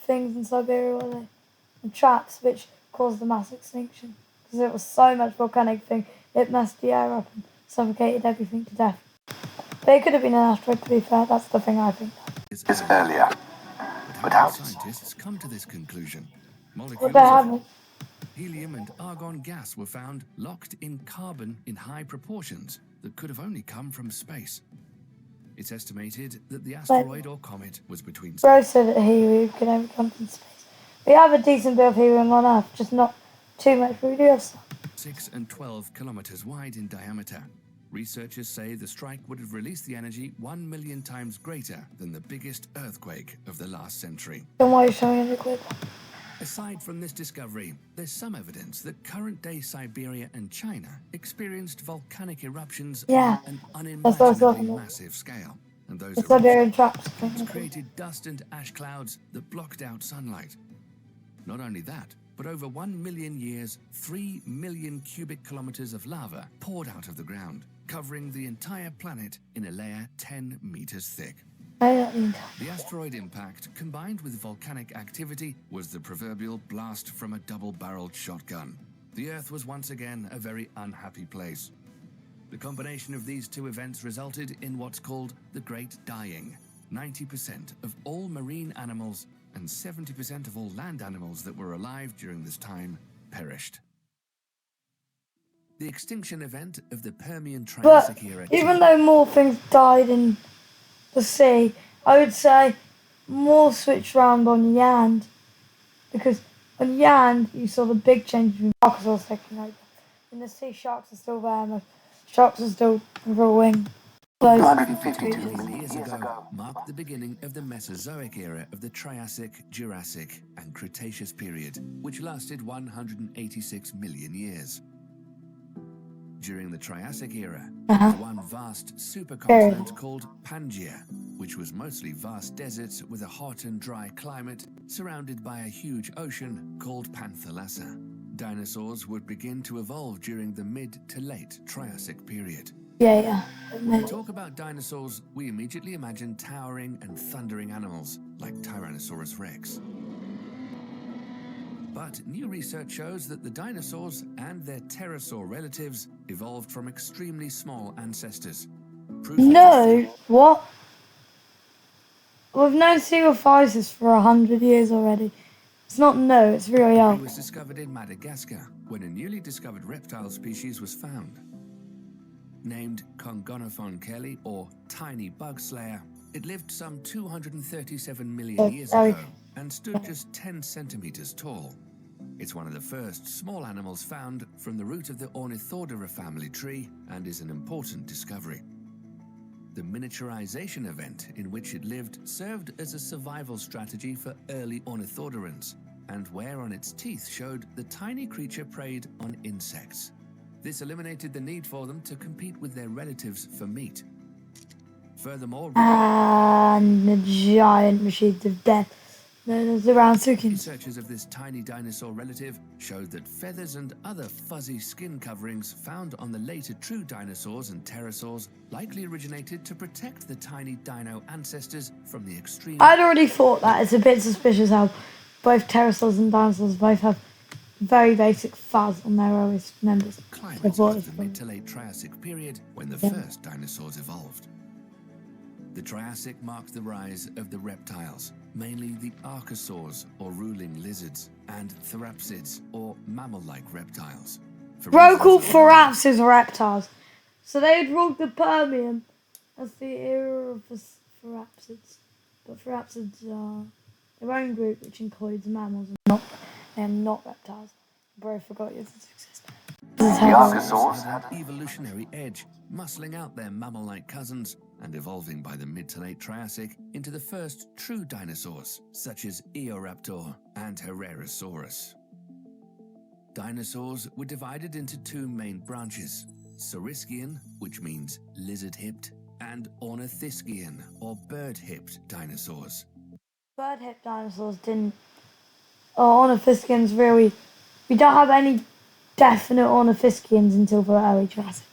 Speaker 1: things in Siberia, were they? The traps which caused the mass extinction. Because it was so much volcanic thing, it messed the air up and suffocated everything to death. But it could have been an asteroid, to be fair. That's the thing I think.
Speaker 3: Is earlier.
Speaker 2: But how did scientists come to this conclusion?
Speaker 1: But
Speaker 2: Molecules
Speaker 1: they
Speaker 2: of
Speaker 1: haven't.
Speaker 2: helium and argon gas were found locked in carbon in high proportions that could have only come from space. It's estimated that the asteroid or comet was between
Speaker 1: Bro said that helium could only come from space. We have a decent bit of helium on Earth, just not too much, but we do have some.
Speaker 2: 6 and 12 kilometers wide in diameter. Researchers say the strike would have released the energy 1 million times greater than the biggest earthquake of the last century.
Speaker 1: Then why are you showing a liquid?
Speaker 2: Aside from this discovery, there's some evidence that current-day Siberia and China experienced volcanic eruptions
Speaker 1: Yeah,
Speaker 2: on an
Speaker 1: that's what I was talking
Speaker 2: unimaginably
Speaker 1: about.
Speaker 2: massive scale. And those
Speaker 1: The Siberian traps.
Speaker 2: eruptions created dust and ash clouds that blocked out sunlight. Not only that, but over 1 million years, 3 million cubic kilometers of lava poured out of the ground, covering the entire planet in a layer 10 meters thick.
Speaker 1: I don't need that.
Speaker 2: The asteroid impact, combined with volcanic activity, was the proverbial blast from a double-barreled shotgun. The Earth was once again a very unhappy place. The combination of these two events resulted in what's called the Great Dying. 90% of all marine animals and 70% of all land animals that were alive during this time perished. The extinction event of the Permian
Speaker 1: But
Speaker 2: Triassic era.
Speaker 1: even though more things died in the sea, I would say more switched round on Yand. Because on Yand, you saw the big change between Arkansas taking over. In the sea, sharks are still there, and the sharks are still ruling.
Speaker 3: 252
Speaker 2: million
Speaker 3: million
Speaker 2: years
Speaker 3: years
Speaker 2: ago
Speaker 3: ago.
Speaker 2: marked the beginning of the Mesozoic era of the Triassic, Jurassic, and Cretaceous period, which lasted 186 million years. During the Triassic era, there was one vast supercontinent called Pangaea, which was mostly vast deserts with a hot and dry climate surrounded by a huge ocean called Panthalassa. Dinosaurs would begin to evolve during the mid to late Triassic period.
Speaker 1: Yeah.
Speaker 2: When we talk about dinosaurs, we immediately imagine towering and thundering animals like Tyrannosaurus rex. But new research shows that the dinosaurs and their pterosaur relatives evolved from extremely small ancestors.
Speaker 1: No, what? We've known Stegophysus for 100 years already. It's not no, it's really
Speaker 2: It
Speaker 1: old.
Speaker 2: was discovered in Madagascar when a newly discovered reptile species was found. Named Congonophon kelly, or tiny bug slayer, it lived some 237 million years ago and stood just 10 centimeters tall. It's one of the first small animals found from the root of the Ornithodora family tree and is an important discovery. The miniaturization event in which it lived served as a survival strategy for early ornithodorans, and wear on its teeth showed the tiny creature preyed on insects. This eliminated the need for them to compete with their relatives for meat. Furthermore,
Speaker 1: And the giant machines of death known as the Raunsukins.
Speaker 2: researchers of this tiny dinosaur relative showed that feathers and other fuzzy skin coverings found on the later true dinosaurs and pterosaurs likely originated to protect the tiny dino ancestors from the extreme.
Speaker 1: I'd already thought that. It's a bit suspicious how both pterosaurs and dinosaurs both have very basic fuzz on their earliest members.
Speaker 2: climate
Speaker 1: So
Speaker 2: of
Speaker 1: what
Speaker 2: the
Speaker 1: is
Speaker 2: mid to late Triassic period when the
Speaker 1: Yeah.
Speaker 2: first dinosaurs evolved. The Triassic marked the rise of the reptiles, mainly the archosaurs or ruling lizards, and therapsids or mammal-like reptiles. For
Speaker 1: Bro
Speaker 2: reasons
Speaker 1: called
Speaker 2: of-
Speaker 1: Therapsids reptiles. So they had ruled the Permian as the era of the Therapsids. But Therapsids are their own group which includes mammals and not reptiles. Bro forgot yours exists.
Speaker 3: The Archosaurs
Speaker 2: had
Speaker 3: had
Speaker 2: an evolutionary edge, muscling out their mammal-like cousins and evolving by the mid to late Triassic into the first true dinosaurs, such as Eoraptor and Herrerasaurus. Dinosaurs were divided into two main branches: Saurischian, which means lizard-hipped, and Ornithischian, or bird-hipped dinosaurs.
Speaker 1: Bird-hipped dinosaurs didn't... Oh, Ornithischians really... We don't have any definite Ornithischians until the early Jurassic.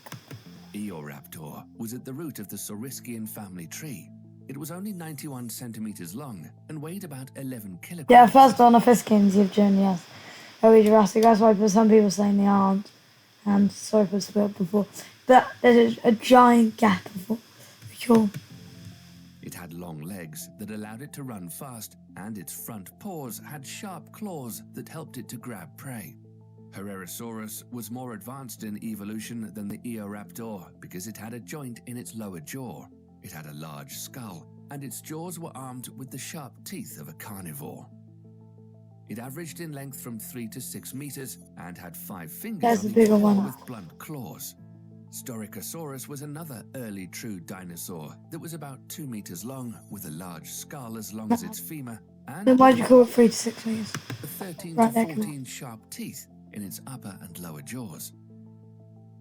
Speaker 2: Eoraptor was at the root of the Saurischian family tree. It was only 91 centimeters long and weighed about 11 kilograms.
Speaker 1: Yeah, first Ornithischians you've done, yes. Early Jurassic, that's why some people saying they aren't. And sorry for split before. But there's a giant gap before. Sure.
Speaker 2: It had long legs that allowed it to run fast, and its front paws had sharp claws that helped it to grab prey. Herrerasaurus was more advanced in evolution than the Eoraptor because it had a joint in its lower jaw. It had a large skull, and its jaws were armed with the sharp teeth of a carnivore. It averaged in length from 3 to 6 meters and had 5 fingers
Speaker 1: There's
Speaker 2: on
Speaker 1: a bigger
Speaker 2: each paw
Speaker 1: one.
Speaker 2: with blunt claws. Stirocosaurus was another early true dinosaur that was about 2 meters long, with a large skull as long as its femur, and
Speaker 1: Then why'd you call it 3 to 6 meters?
Speaker 2: 13
Speaker 1: Right
Speaker 2: to
Speaker 1: there,
Speaker 2: 14 sharp teeth in its upper and lower jaws.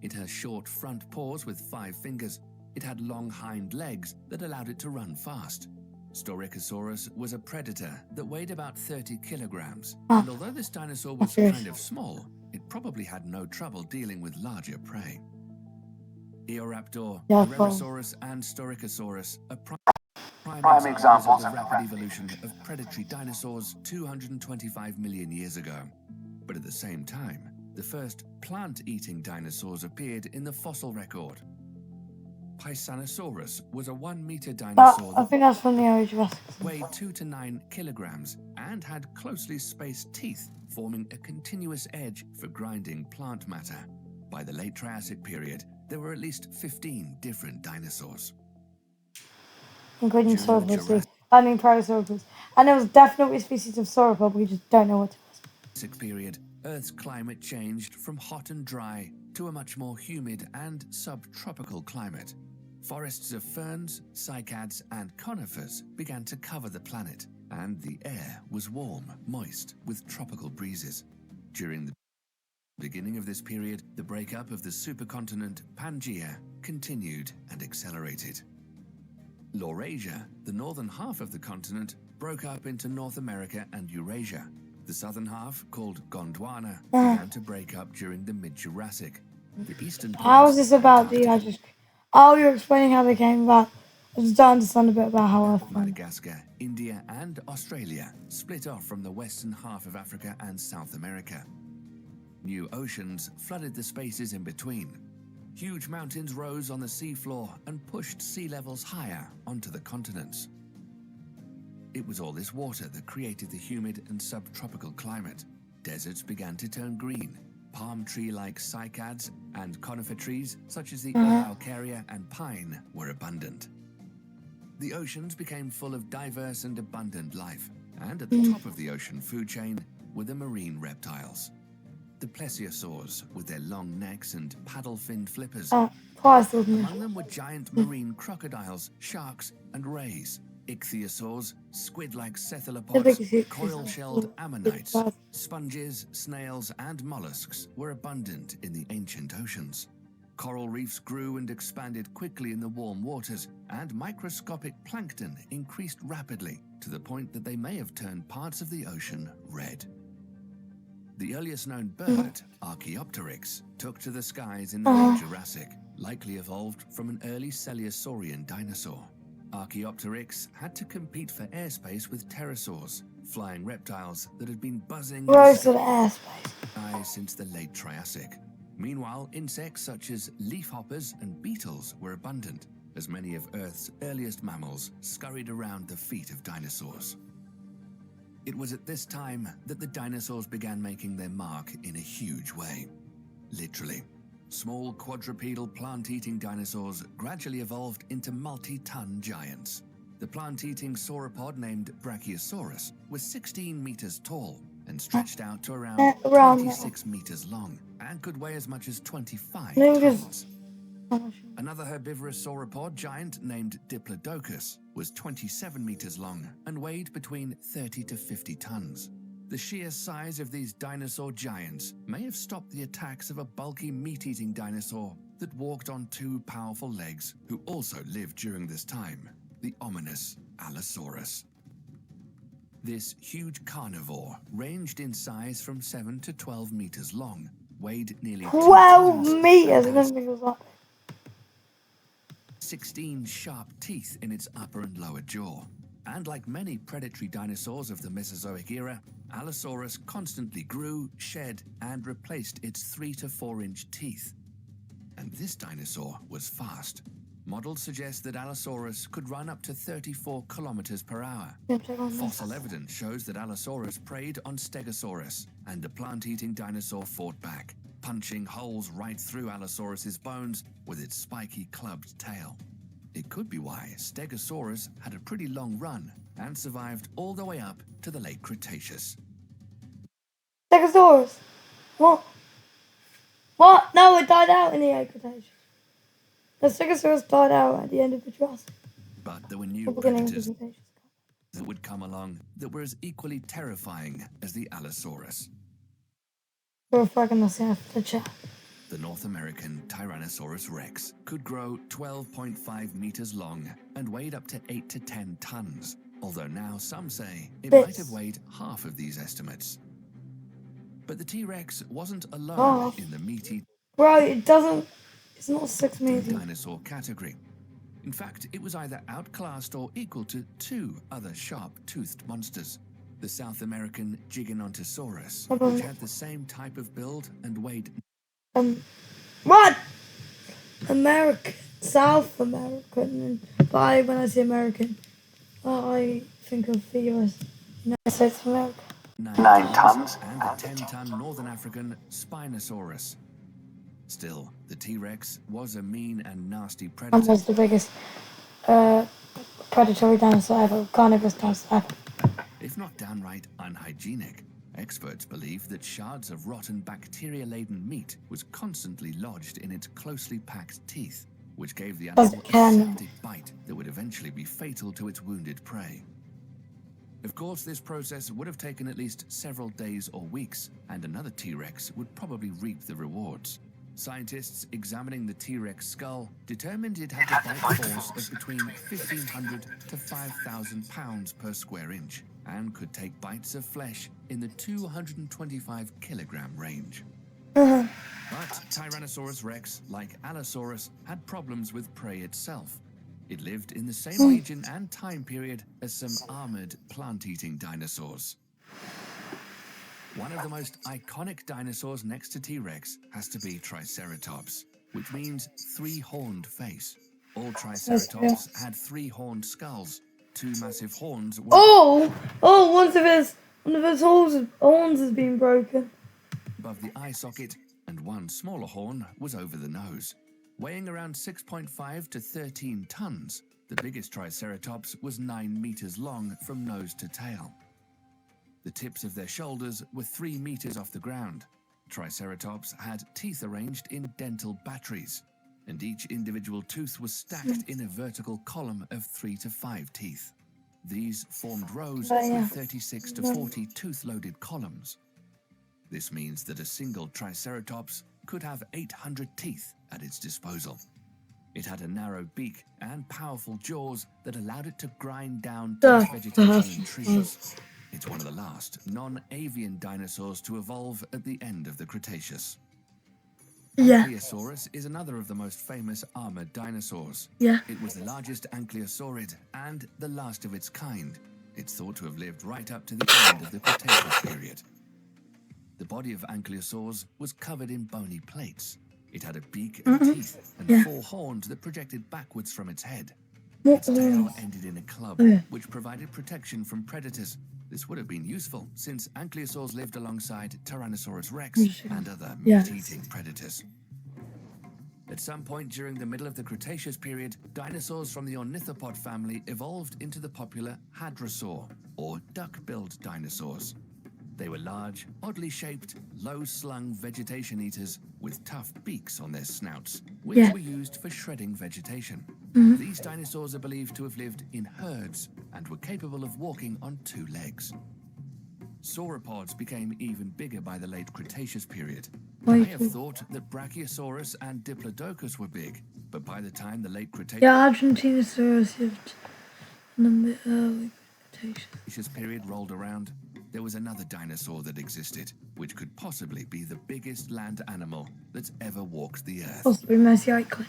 Speaker 2: It has short front paws with 5 fingers. It had long hind legs that allowed it to run fast. Stirocosaurus was a predator that weighed about 30 kilograms, and although this dinosaur was kind of small, it probably had no trouble dealing with larger prey. Eoraptor,
Speaker 1: Yeah,
Speaker 2: Herrerasaurus, and Stirocosaurus are
Speaker 3: Prime examples
Speaker 2: of
Speaker 3: of
Speaker 2: the rapid evolution of predatory dinosaurs 225 million years ago. But at the same time, the first plant-eating dinosaurs appeared in the fossil record. Pisanosaurus was a 1-meter dinosaur
Speaker 1: I
Speaker 2: that
Speaker 1: think that's from the early Jurassic.
Speaker 2: weighed 2 to 9 kilograms and had closely spaced teeth forming a continuous edge for grinding plant matter. By the late Triassic period, there were at least 15 different dinosaurs.
Speaker 1: Including
Speaker 2: During the
Speaker 1: sauropods. I mean Prosauropus. And there was definitely a species of sauropod, we just don't know what it was.
Speaker 2: Triassic period, Earth's climate changed from hot and dry to a much more humid and subtropical climate. Forests of ferns, cycads, and conifers began to cover the planet, and the air was warm, moist, with tropical breezes. During the beginning of this period, the breakup of the supercontinent Pangaea continued and accelerated. Laurasia, the northern half of the continent, broke up into North America and Eurasia. The southern half, called Gondwana, began to break up during the mid-Jurassic. The eastern
Speaker 1: How
Speaker 2: part,
Speaker 1: is this about the... Oh, you're explaining how they came about. I just don't understand a bit about how Earth formed.
Speaker 2: Madagascar, India, and Australia split off from the western half of Africa and South America. New oceans flooded the spaces in between. Huge mountains rose on the seafloor and pushed sea levels higher onto the continents. It was all this water that created the humid and subtropical climate. Deserts began to turn green. Palm tree-like cycads and conifer trees, such as the Araucaria and pine, were abundant. The oceans became full of diverse and abundant life, and at the top of the ocean food chain were the marine reptiles. The plesiosaurs, with their long necks and paddle-finned flippers. Among them were giant marine crocodiles, sharks, and rays. Ichthyosaurs, squid-like cephalopods, coil-shelled ammonites, sponges, snails, and mollusks were abundant in the ancient oceans. Coral reefs grew and expanded quickly in the warm waters, and microscopic plankton increased rapidly to the point that they may have turned parts of the ocean red. The earliest known bird, Archaeopteryx, took to the skies in the late Jurassic, likely evolved from an early Coelosaurian dinosaur. Archaeopteryx had to compete for airspace with pterosaurs, flying reptiles that had been buzzing in the sky since the late Triassic. Meanwhile, insects such as leafhoppers and beetles were abundant, as many of Earth's earliest mammals scurried around the feet of dinosaurs. It was at this time that the dinosaurs began making their mark in a huge way. Literally. Small quadrupedal plant-eating dinosaurs gradually evolved into multi-ton giants. The plant-eating sauropod named Brachiosaurus was 16 meters tall and stretched out to around 26 meters long and could weigh as much as 25 tons. Another herbivorous sauropod giant named Diplodocus was 27 meters long and weighed between 30 to 50 tons. The sheer size of these dinosaur giants may have stopped the attacks of a bulky meat-eating dinosaur that walked on two powerful legs who also lived during this time, the ominous Allosaurus. This huge carnivore ranged in size from 7 to 12 meters long, weighed nearly
Speaker 1: 12
Speaker 2: 2
Speaker 1: meters. I
Speaker 2: tons,
Speaker 1: don't think it was that.
Speaker 2: 16 sharp teeth in its upper and lower jaw. And like many predatory dinosaurs of the Mesozoic era, Allosaurus constantly grew, shed, and replaced its 3 to 4 inch teeth. And this dinosaur was fast. Models suggest that Allosaurus could run up to 34 kilometers per hour. Fossil evidence shows that Allosaurus preyed on Stegosaurus, and the plant-eating dinosaur fought back, punching holes right through Allosaurus's bones with its spiky clubbed tail. It could be why Stegosaurus had a pretty long run and survived all the way up to the late Cretaceous.
Speaker 1: Stegosaurus. What? What? No, it died out in the late Cretaceous. The Stegosaurus died out at the end of the Jurassic.
Speaker 2: But there were new
Speaker 1: The beginning of the
Speaker 2: predators
Speaker 1: Cretaceous.
Speaker 2: that would come along that were as equally terrifying as the Allosaurus.
Speaker 1: We're fucking the chat.
Speaker 2: The North American Tyrannosaurus rex could grow 12.5 meters long and weighed up to 8 to 10 tons, although now some say it might have weighed half of these estimates. But the T-Rex wasn't alone in the meaty
Speaker 1: Bro, it's not 6 meters.
Speaker 2: dinosaur category. In fact, it was either outclassed or equal to two other sharp-toothed monsters. The South American Gigantosauros, which had the same type of build and weighed...
Speaker 1: What? American. South American. But when I say American, I think of the US. United States of America.
Speaker 3: 9 tons.
Speaker 2: And the 10-ton Northern African Spinosaurus. Still, the T-Rex was a mean and nasty
Speaker 1: And
Speaker 2: predator.
Speaker 1: was the biggest predatory dinosaur ever. Carnivorous dinosaur ever.
Speaker 2: If not downright unhygienic, experts believe that shards of rotten bacteria-laden meat was constantly lodged in its closely packed teeth, which gave the animal a septic bite that would eventually be fatal to its wounded prey. Of course, this process would have taken at least several days or weeks, and another T-Rex would probably reap the rewards. Scientists examining the T-Rex skull determined it had a bite force of between 1,500 to 5,000 pounds per square inch, and could take bites of flesh in the 225 kilogram range. But Tyrannosaurus rex, like Allosaurus, had problems with prey itself. It lived in the same region and time period as some armored plant-eating dinosaurs. One of the most iconic dinosaurs next to T-Rex has to be Triceratops, which means three-horned face. All Triceratops had three-horned skulls. Two massive horns were
Speaker 1: one of his horns has been broken.
Speaker 2: above the eye socket, and one smaller horn was over the nose. Weighing around 6.5 to 13 tons, the biggest Triceratops was 9 meters long from nose to tail. The tips of their shoulders were 3 meters off the ground. Triceratops had teeth arranged in dental batteries, and each individual tooth was stacked in a vertical column of 3 to 5 teeth. These formed rows with 36 to 40 tooth-loaded columns. This means that a single Triceratops could have 800 teeth at its disposal. It had a narrow beak and powerful jaws that allowed it to grind down dense vegetation in trees. It's one of the last non-avian dinosaurs to evolve at the end of the Cretaceous. Ankylosaurus is another of the most famous armored dinosaurs. It was the largest ankylosauride and the last of its kind. It's thought to have lived right up to the end of the Cretaceous period. The body of Ankylosaurs was covered in bony plates. It had a beak and teeth and 4 horns that projected backwards from its head. Its tail ended in a club, which provided protection from predators. This would have been useful, since Ankylosaurs lived alongside Tyrannosaurus rex and other meat-eating predators. At some point during the middle of the Cretaceous period, dinosaurs from the ornithopod family evolved into the popular hadrosaur, or duck-billed dinosaurs. They were large, oddly shaped, low-slung vegetation eaters with tough beaks on their snouts, which were used for shredding vegetation. These dinosaurs are believed to have lived in herds and were capable of walking on 2 legs. Sauropods became even bigger by the late Cretaceous period. They may have thought that Brachiosaurus and Diplodocus were big, but by the time the late Cretaceous
Speaker 1: Argentinosaurus lived in the early Cretaceous
Speaker 2: period rolled around, there was another dinosaur that existed, which could possibly be the biggest land animal that's ever walked the earth.
Speaker 1: Possibly most likely.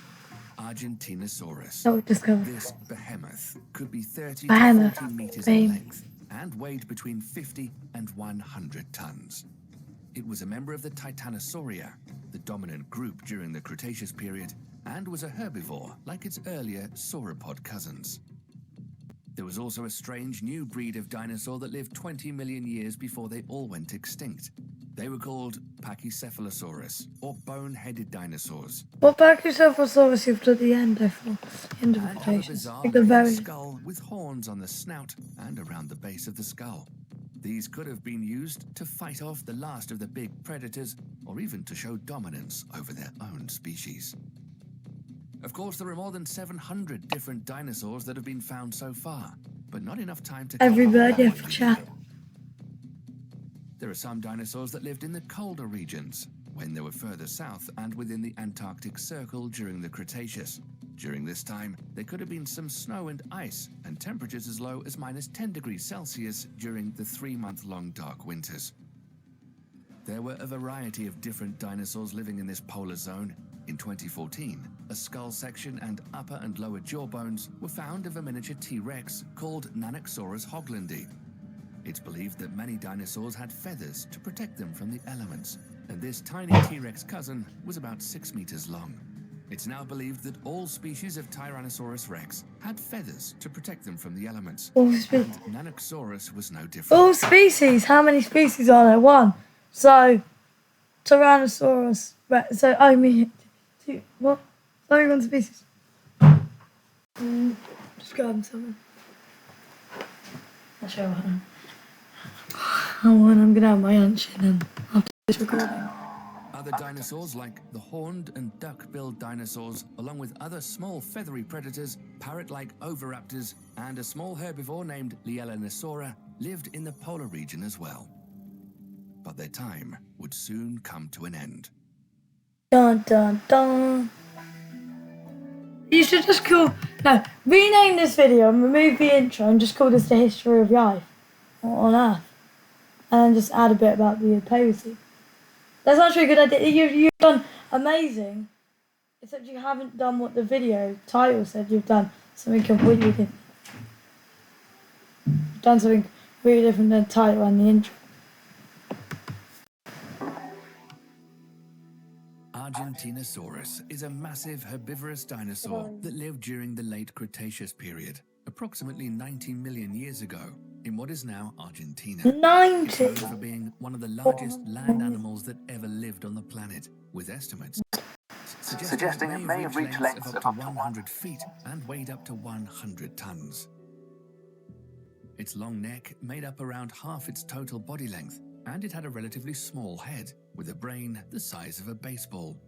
Speaker 2: Argentinosaurus.
Speaker 1: That we discovered.
Speaker 2: This behemoth could be 30 to 40 meters in
Speaker 1: Behemoth.
Speaker 2: length and weighed between 50 and 100 tons. It was a member of the Titanosauria, the dominant group during the Cretaceous period, and was a herbivore like its earlier sauropod cousins. There was also a strange new breed of dinosaur that lived 20 million years before they all went extinct. They were called Pachycephalosaurus, or bone-headed dinosaurs.
Speaker 1: What Pachycephalosaurus lived at the end, I thought. End of the
Speaker 2: And had a
Speaker 1: Cretaceous.
Speaker 2: bizarre
Speaker 1: Like the
Speaker 2: looking
Speaker 1: very...
Speaker 2: skull with horns on the snout and around the base of the skull. These could have been used to fight off the last of the big predators, or even to show dominance over their own species. Of course, there are more than 700 different dinosaurs that have been found so far, but not enough time to
Speaker 1: Every
Speaker 2: cover all
Speaker 1: bird you
Speaker 2: of
Speaker 1: have to
Speaker 2: them.
Speaker 1: chat.
Speaker 2: There are some dinosaurs that lived in the colder regions, when they were further south and within the Antarctic Circle during the Cretaceous. During this time, there could have been some snow and ice, and temperatures as low as minus 10 degrees Celsius during the 3-month-long dark winters. There were a variety of different dinosaurs living in this polar zone. In 2014, a skull section and upper and lower jaw bones were found of a miniature T-Rex called Nanoxaurus hoglandi. It's believed that many dinosaurs had feathers to protect them from the elements, and this tiny T-Rex cousin was about 6 meters long. It's now believed that all species of Tyrannosaurus rex had feathers to protect them from the elements,
Speaker 1: All
Speaker 2: and
Speaker 1: species.
Speaker 2: Nanoxaurus was no different.
Speaker 1: All species. How many species are there? One. So, Tyrannosaurus. Right. So, I mean, two. What? Only one species. Just grab something. I'll show you. Oh, and I'm gonna have my lunch and then after this recording.
Speaker 2: Other dinosaurs like the horned and duck-billed dinosaurs, along with other small feathery predators, parrot-like oviraptors, and a small herbivore named Lielanosaura, lived in the polar region as well. But their time would soon come to an end.
Speaker 1: Dun dun dun. You should just call rename this video and remove the intro and just call this the history of life on Earth, and then just add a bit about the papacy. That's actually a good idea. You've done amazing, except you haven't done what the video title said. You've done something completely different. You've done something really different than the title and the intro.
Speaker 2: Argentinosaurus is a massive herbivorous dinosaur that lived during the late Cretaceous period, approximately 90 million years ago, in what is now Argentina. It's
Speaker 1: 90.
Speaker 2: known for being one of the largest land animals that ever lived on the planet, with estimates
Speaker 3: Suggesting it may have reached lengths
Speaker 2: of up to 100 feet and weighed up to 100 tons. Its long neck made up around half its total body length, and it had a relatively small head, with a brain the size of a baseball.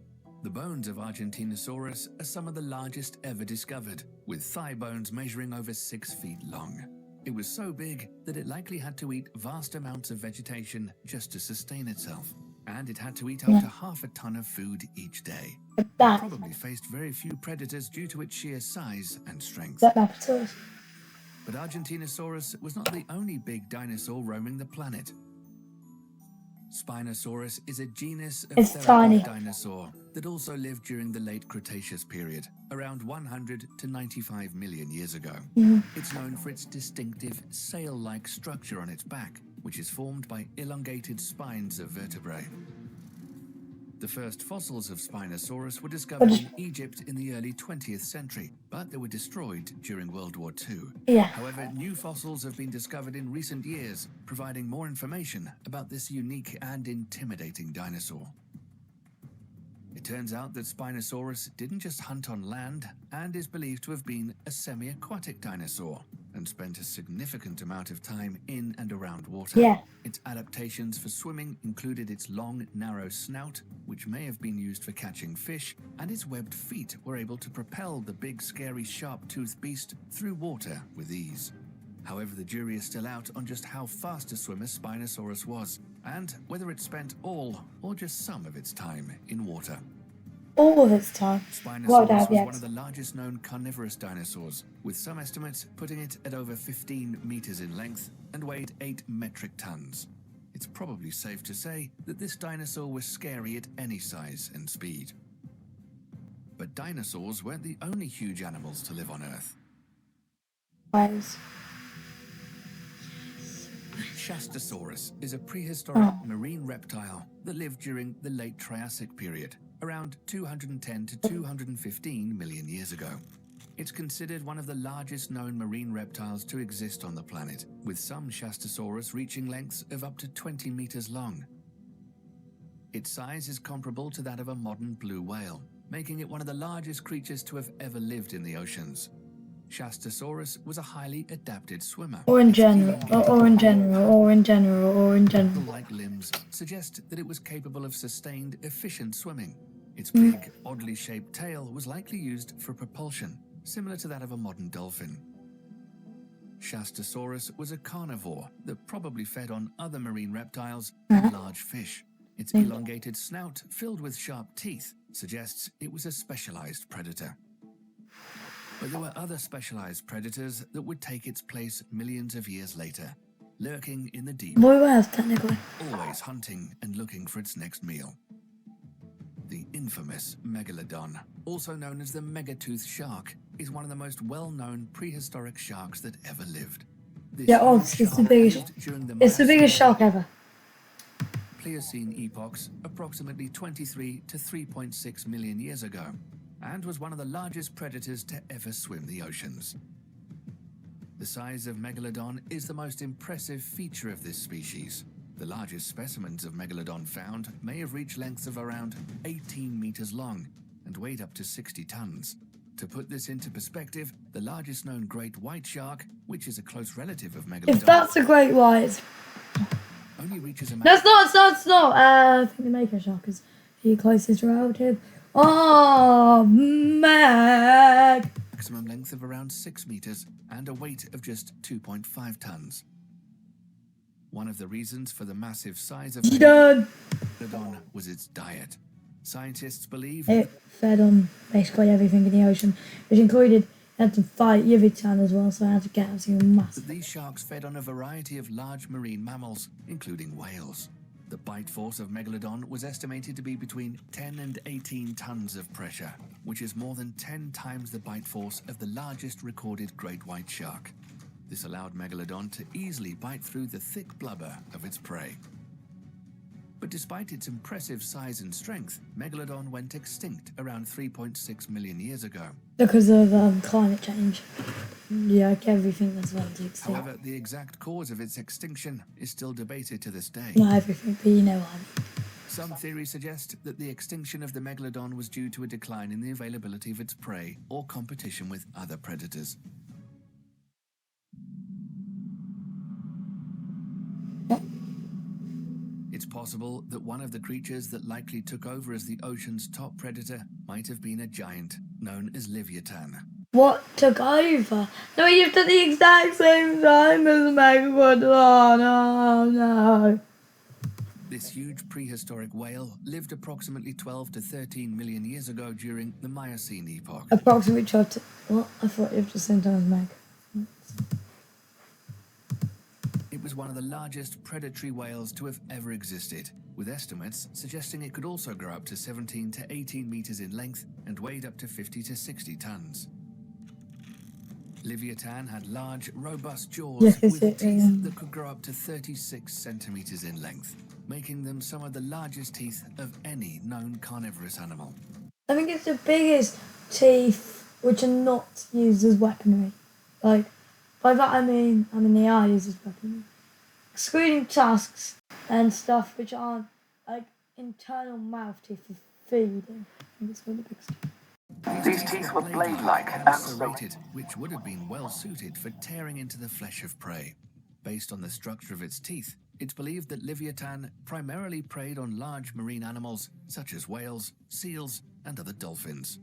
Speaker 2: The bones of Argentinosaurus are some of the largest ever discovered, with thigh bones measuring over 6 feet long. It was so big that it likely had to eat vast amounts of vegetation just to sustain itself, and it had to eat up to half a ton of food each day. It probably faced very few predators due to its sheer size and strength. But Argentinosaurus was not the only big dinosaur roaming the planet. Spinosaurus is a genus of theropod dinosaur that also lived during the late Cretaceous period, around 100 to 95 million years ago. It's known for its distinctive sail-like structure on its back, which is formed by elongated spines of vertebrae. The first fossils of Spinosaurus were discovered in Egypt in the early 20th century, but they were destroyed during World War II. However, new fossils have been discovered in recent years, providing more information about this unique and intimidating dinosaur. It turns out that Spinosaurus didn't just hunt on land and is believed to have been a semi-aquatic dinosaur and spent a significant amount of time in and around water. Its adaptations for swimming included its long, narrow snout, which may have been used for catching fish, and its webbed feet were able to propel the big, scary, sharp-toothed beast through water with ease. However, the jury is still out on just how fast a swimmer Spinosaurus was, and whether it spent all or just some of its time in water.
Speaker 1: All of its time.
Speaker 2: Spinosaurus was one of the largest known carnivorous dinosaurs, with some estimates putting it at over 15 meters in length and weighed 8 metric tons. It's probably safe to say that this dinosaur was scary at any size and speed. But dinosaurs weren't the only huge animals to live on Earth. Shastasaurus is a prehistoric marine reptile that lived during the late Triassic period, around 210 to 215 million years ago. It's considered one of the largest known marine reptiles to exist on the planet, with some Shastasaurus reaching lengths of up to 20 meters long. Its size is comparable to that of a modern blue whale, making it one of the largest creatures to have ever lived in the oceans. Shastasaurus was a highly adapted swimmer.
Speaker 1: Or in general.
Speaker 2: Like limbs suggest that it was capable of sustained, efficient swimming. Its big, oddly shaped tail was likely used for propulsion, similar to that of a modern dolphin. Shastasaurus was a carnivore that probably fed on other marine reptiles and large fish. Its elongated snout, filled with sharp teeth, suggests it was a specialized predator. But there were other specialized predators that would take its place millions of years later, lurking in the deep,
Speaker 1: technically.
Speaker 2: always hunting and looking for its next meal. The infamous Megalodon, also known as the megatooth shark, is one of the most well-known prehistoric sharks that ever lived.
Speaker 1: It's the biggest shark ever.
Speaker 2: Pliocene epochs, approximately 23 to 3.6 million years ago, and was one of the largest predators to ever swim the oceans. The size of Megalodon is the most impressive feature of this species. The largest specimens of Megalodon found may have reached lengths of around 18 meters long and weighed up to 60 tons. To put this into perspective, the largest known great white shark, which is a close relative of Megalodon...
Speaker 1: If that's a great white...
Speaker 2: only reaches a...
Speaker 1: No, it's not. I think the Mako shark is the closest relative. Oh,
Speaker 2: maximum length of around 6 meters and a weight of just 2.5 tons. One of the reasons for the massive size of Megalodon was its diet. Scientists believe
Speaker 1: it fed on basically everything in the ocean, which included it had to fight Leviathan as well, so it had to get absolutely massive.
Speaker 2: These sharks fed on a variety of large marine mammals, including whales. The bite force of Megalodon was estimated to be between 10 and 18 tons of pressure, which is more than 10 times the bite force of the largest recorded great white shark. This allowed Megalodon to easily bite through the thick blubber of its prey. But despite its impressive size and strength, Megalodon went extinct around 3.6 million years ago.
Speaker 1: Because of climate change. Yeah, like everything that's went extinct.
Speaker 2: However, the exact cause of its extinction is still debated to this day.
Speaker 1: Not everything, but you know what I mean.
Speaker 2: Some theories suggest that the extinction of the Megalodon was due to a decline in the availability of its prey or competition with other predators. It's possible that one of the creatures that likely took over as the ocean's top predator might have been a giant known as Leviathan.
Speaker 1: What took over? No, you've done the exact same time as Megalodon. No.
Speaker 2: This huge prehistoric whale lived approximately 12 to 13 million years ago during the Miocene epoch.
Speaker 1: Approximately 12 to... What? I thought it was the same time as Meg.
Speaker 2: It was one of the largest predatory whales to have ever existed, with estimates suggesting it could also grow up to 17 to 18 meters in length and weighed up to 50 to 60 tons. Leviathan had large, robust jaws with teeth that could grow up to 36 centimeters in length, making them some of the largest teeth of any known carnivorous animal.
Speaker 1: I think it's the biggest teeth which are not used as weaponry. Like, by that I mean they are used as weaponry. Excluding tusks and stuff which aren't like internal mouth teeth for feeding. I think it's one of the biggest.
Speaker 3: These teeth were blade-like and
Speaker 2: serrated, which would have been well suited for tearing into the flesh of prey. Based on the structure of its teeth, it's believed that Leviathan primarily preyed on large marine animals such as whales, seals, and other dolphins.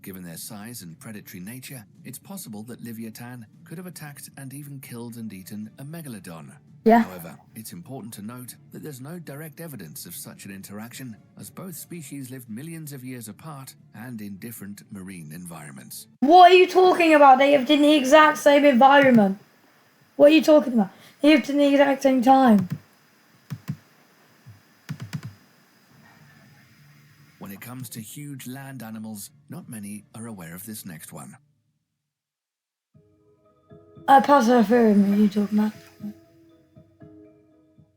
Speaker 2: Given their size and predatory nature, it's possible that Leviathan could have attacked and even killed and eaten a megalodon.
Speaker 1: Yeah.
Speaker 2: However, it's important to note that there's no direct evidence of such an interaction, as both species lived millions of years apart and in different marine environments.
Speaker 1: What are you talking about? They lived in the exact same environment. What are you talking about? They lived in the exact same time.
Speaker 2: When it comes to huge land animals, not many are aware of this next one.
Speaker 1: Paseriformes, are you talking about?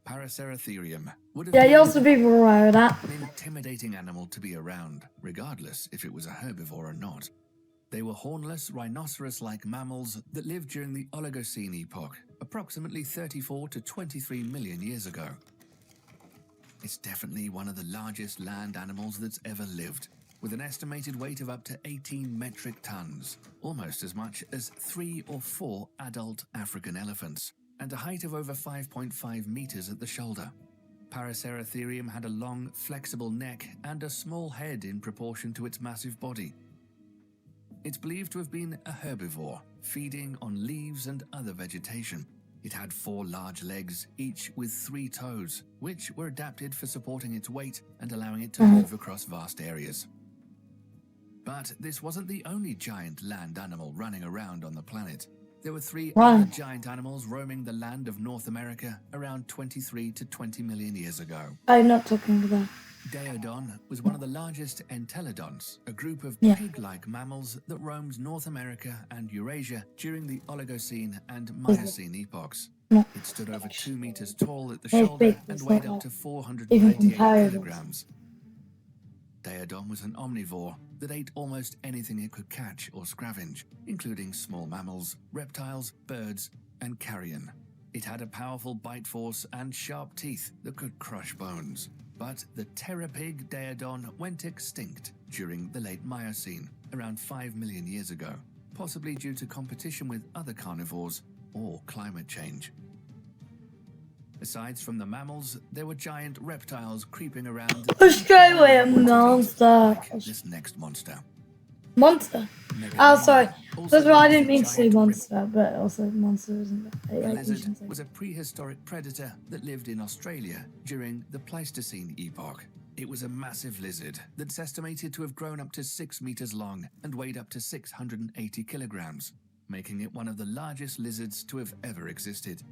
Speaker 2: Paraceratherium would have
Speaker 1: Yeah,
Speaker 2: been
Speaker 1: lots of people are aware of that.
Speaker 2: an intimidating animal to be around, regardless if it was a herbivore or not. They were hornless, rhinoceros-like mammals that lived during the Oligocene epoch, approximately 34 to 23 million years ago. It's definitely one of the largest land animals that's ever lived, with an estimated weight of up to 18 metric tons, almost as much as 3 or 4 adult African elephants, and a height of over 5.5 meters at the shoulder. Paraceratherium had a long, flexible neck and a small head in proportion to its massive body. It's believed to have been a herbivore, feeding on leaves and other vegetation. It had 4 large legs, each with 3 toes, which were adapted for supporting its weight and allowing it to move across vast areas. But this wasn't the only giant land animal running around on the planet. There were 3 other giant animals roaming the land of North America around 23 to 20 million years ago.
Speaker 1: I'm not talking about.
Speaker 2: Daeodon was one of the largest entelodonts, a group of pig-like mammals that roamed North America and Eurasia during the Oligocene and Miocene epochs. It stood over 2 meters tall at the shoulder and weighed up to 488 kilograms. Daeodon was an omnivore that ate almost anything it could catch or scavenge, including small mammals, reptiles, birds, and carrion. It had a powerful bite force and sharp teeth that could crush bones. But the pterapig Daeodon went extinct during the late Miocene, around 5 million years ago, possibly due to competition with other carnivores or climate change. Aside from the mammals, there were giant reptiles creeping around.
Speaker 1: Australian monster.
Speaker 2: This next monster.
Speaker 1: Monster? Oh, sorry. That's why I didn't mean to say monster, but also monster isn't
Speaker 2: The
Speaker 1: that?
Speaker 2: lizard was a prehistoric predator that lived in Australia during the Pleistocene epoch. It was a massive lizard that's estimated to have grown up to 6 meters long and weighed up to 680 kilograms, making it one of the largest lizards to have ever existed.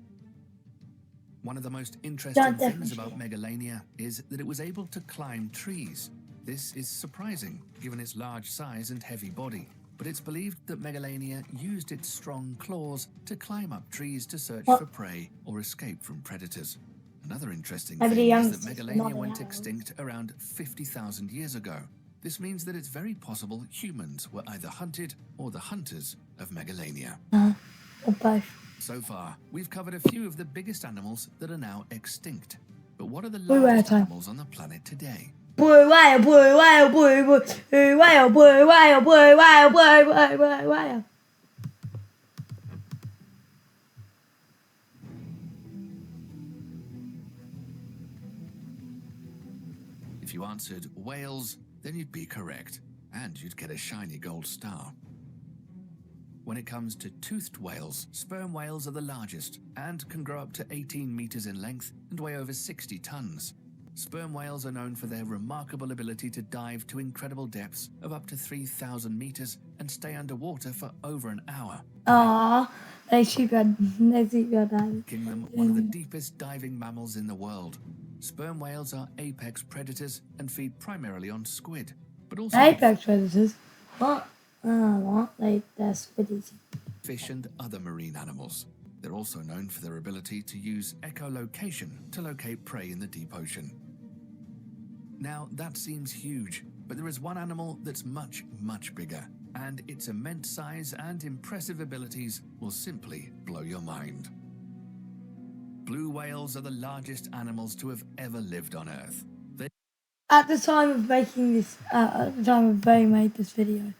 Speaker 2: One of the most interesting things about Megalania is that it was able to climb trees. This is surprising, given its large size and heavy body, but it's believed that Megalania used its strong claws to climb up trees to search for prey or escape from predators. Another interesting thing is that Megalania went extinct around 50,000 years ago. This means that it's very possible humans were either hunted or the hunters of Megalania.
Speaker 1: Or both.
Speaker 2: So far, we've covered a few of the biggest animals that are now extinct. But what are the largest animals on the planet today?
Speaker 1: Blue whale, blue whale, blue whale, blue whale, blue whale, blue whale.
Speaker 2: If you answered whales, then you'd be correct, and you'd get a shiny gold star. When it comes to toothed whales, sperm whales are the largest and can grow up to 18 meters in length and weigh over 60 tons. Sperm whales are known for their remarkable ability to dive to incredible depths of up to 3,000 meters and stay underwater for over an hour.
Speaker 1: They shoot your dad.
Speaker 2: Making them one of the deepest diving mammals in the world. Sperm whales are apex predators and feed primarily on squid, but also
Speaker 1: Apex predators? What? What? They're squid eating.
Speaker 2: Fish and other marine animals. They're also known for their ability to use echolocation to locate prey in the deep ocean. Now, that seems huge, but there is one animal that's much, much bigger, and its immense size and impressive abilities will simply blow your mind. Blue whales are the largest animals to have ever lived on Earth.
Speaker 1: At the time of making this, at the time of they made this video,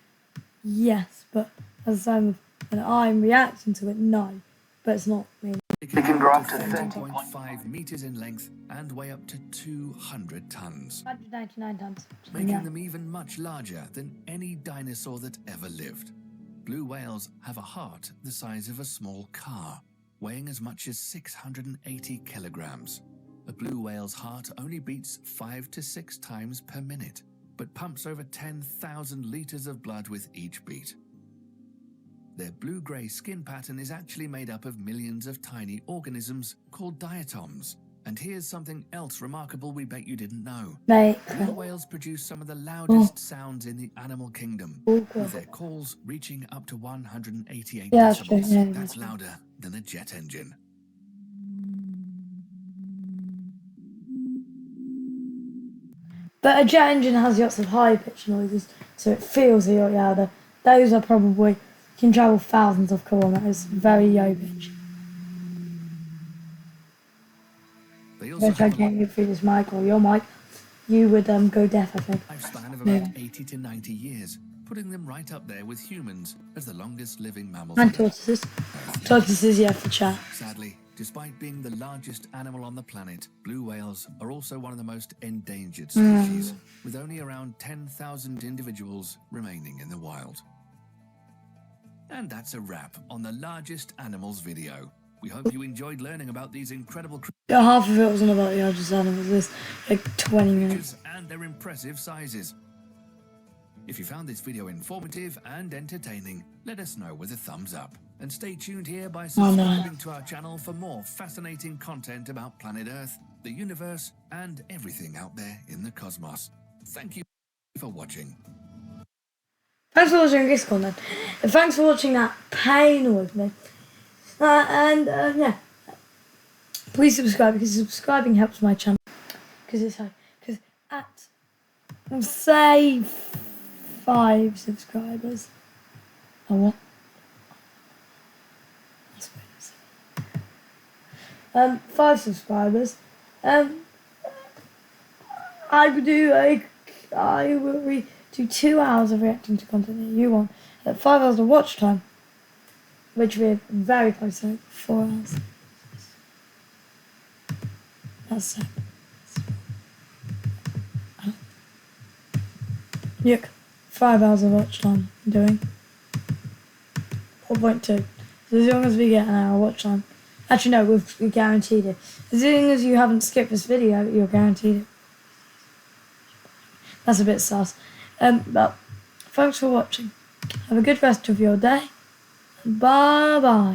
Speaker 1: yes, but at the time of when I'm reacting to it, no. but it's not. I mean,
Speaker 2: They
Speaker 3: can grow up to
Speaker 2: 30.5 meters in length and weigh up to 200 tons,
Speaker 1: 199 tons.
Speaker 2: making
Speaker 1: Yeah.
Speaker 2: them even much larger than any dinosaur that ever lived. Blue whales have a heart the size of a small car, weighing as much as 680 kilograms. A blue whale's heart only beats 5 to 6 times per minute, but pumps over 10,000 liters of blood with each beat. Their blue-grey skin pattern is actually made up of millions of tiny organisms called diatoms. And here's something else remarkable we bet you didn't know.
Speaker 1: Mate.
Speaker 2: Blue whales produce some of the loudest sounds in the animal kingdom, with their calls reaching up to 188
Speaker 1: Yeah, that's true.
Speaker 2: decibels.
Speaker 1: Yeah,
Speaker 2: That's
Speaker 1: that's true.
Speaker 2: louder than a jet engine.
Speaker 1: But a jet engine has lots of high pitch noises, so it feels a lot louder. Those are probably can travel thousands of kilometers, very low pitch.
Speaker 2: They also
Speaker 1: If I
Speaker 2: have a
Speaker 1: can't get through this mic or your mic, you would go deaf, I think.
Speaker 2: lifespan of about 80 to 90 years, putting them right up there with humans as the longest living mammals.
Speaker 1: And tortoises. Tortoises, yeah, for chat.
Speaker 2: Sadly, despite being the largest animal on the planet, blue whales are also one of the most endangered species, with only around 10,000 individuals remaining in the wild. And that's a wrap on the largest animals video. We hope you enjoyed learning about these incredible
Speaker 1: Yeah, half of it wasn't about the largest animals. This like 20 minutes.
Speaker 2: creatures and their impressive sizes. If you found this video informative and entertaining, let us know with a thumbs up. And stay tuned here by subscribing to our channel for more fascinating content about planet Earth, the universe, and everything out there in the cosmos. Thank you for watching.
Speaker 1: Thanks for watching this content. And thanks for watching that pain with me. Yeah. Please subscribe because subscribing helps my channel. Because it's hard. Because at, say, 5 subscribers. Oh, what? That's weird. 5 subscribers. I will do 2 hours of reacting to content that you want. At 5 hours of watch time. Which we're very close to 4 hours. That's it. Look, 5 hours of watch time I'm doing. 4.2. So as long as we get an hour watch time. Actually no, we've guaranteed it. As long as you haven't skipped this video, you're guaranteed it. That's a bit sus. But thanks for watching. Have a good rest of your day. Bye bye.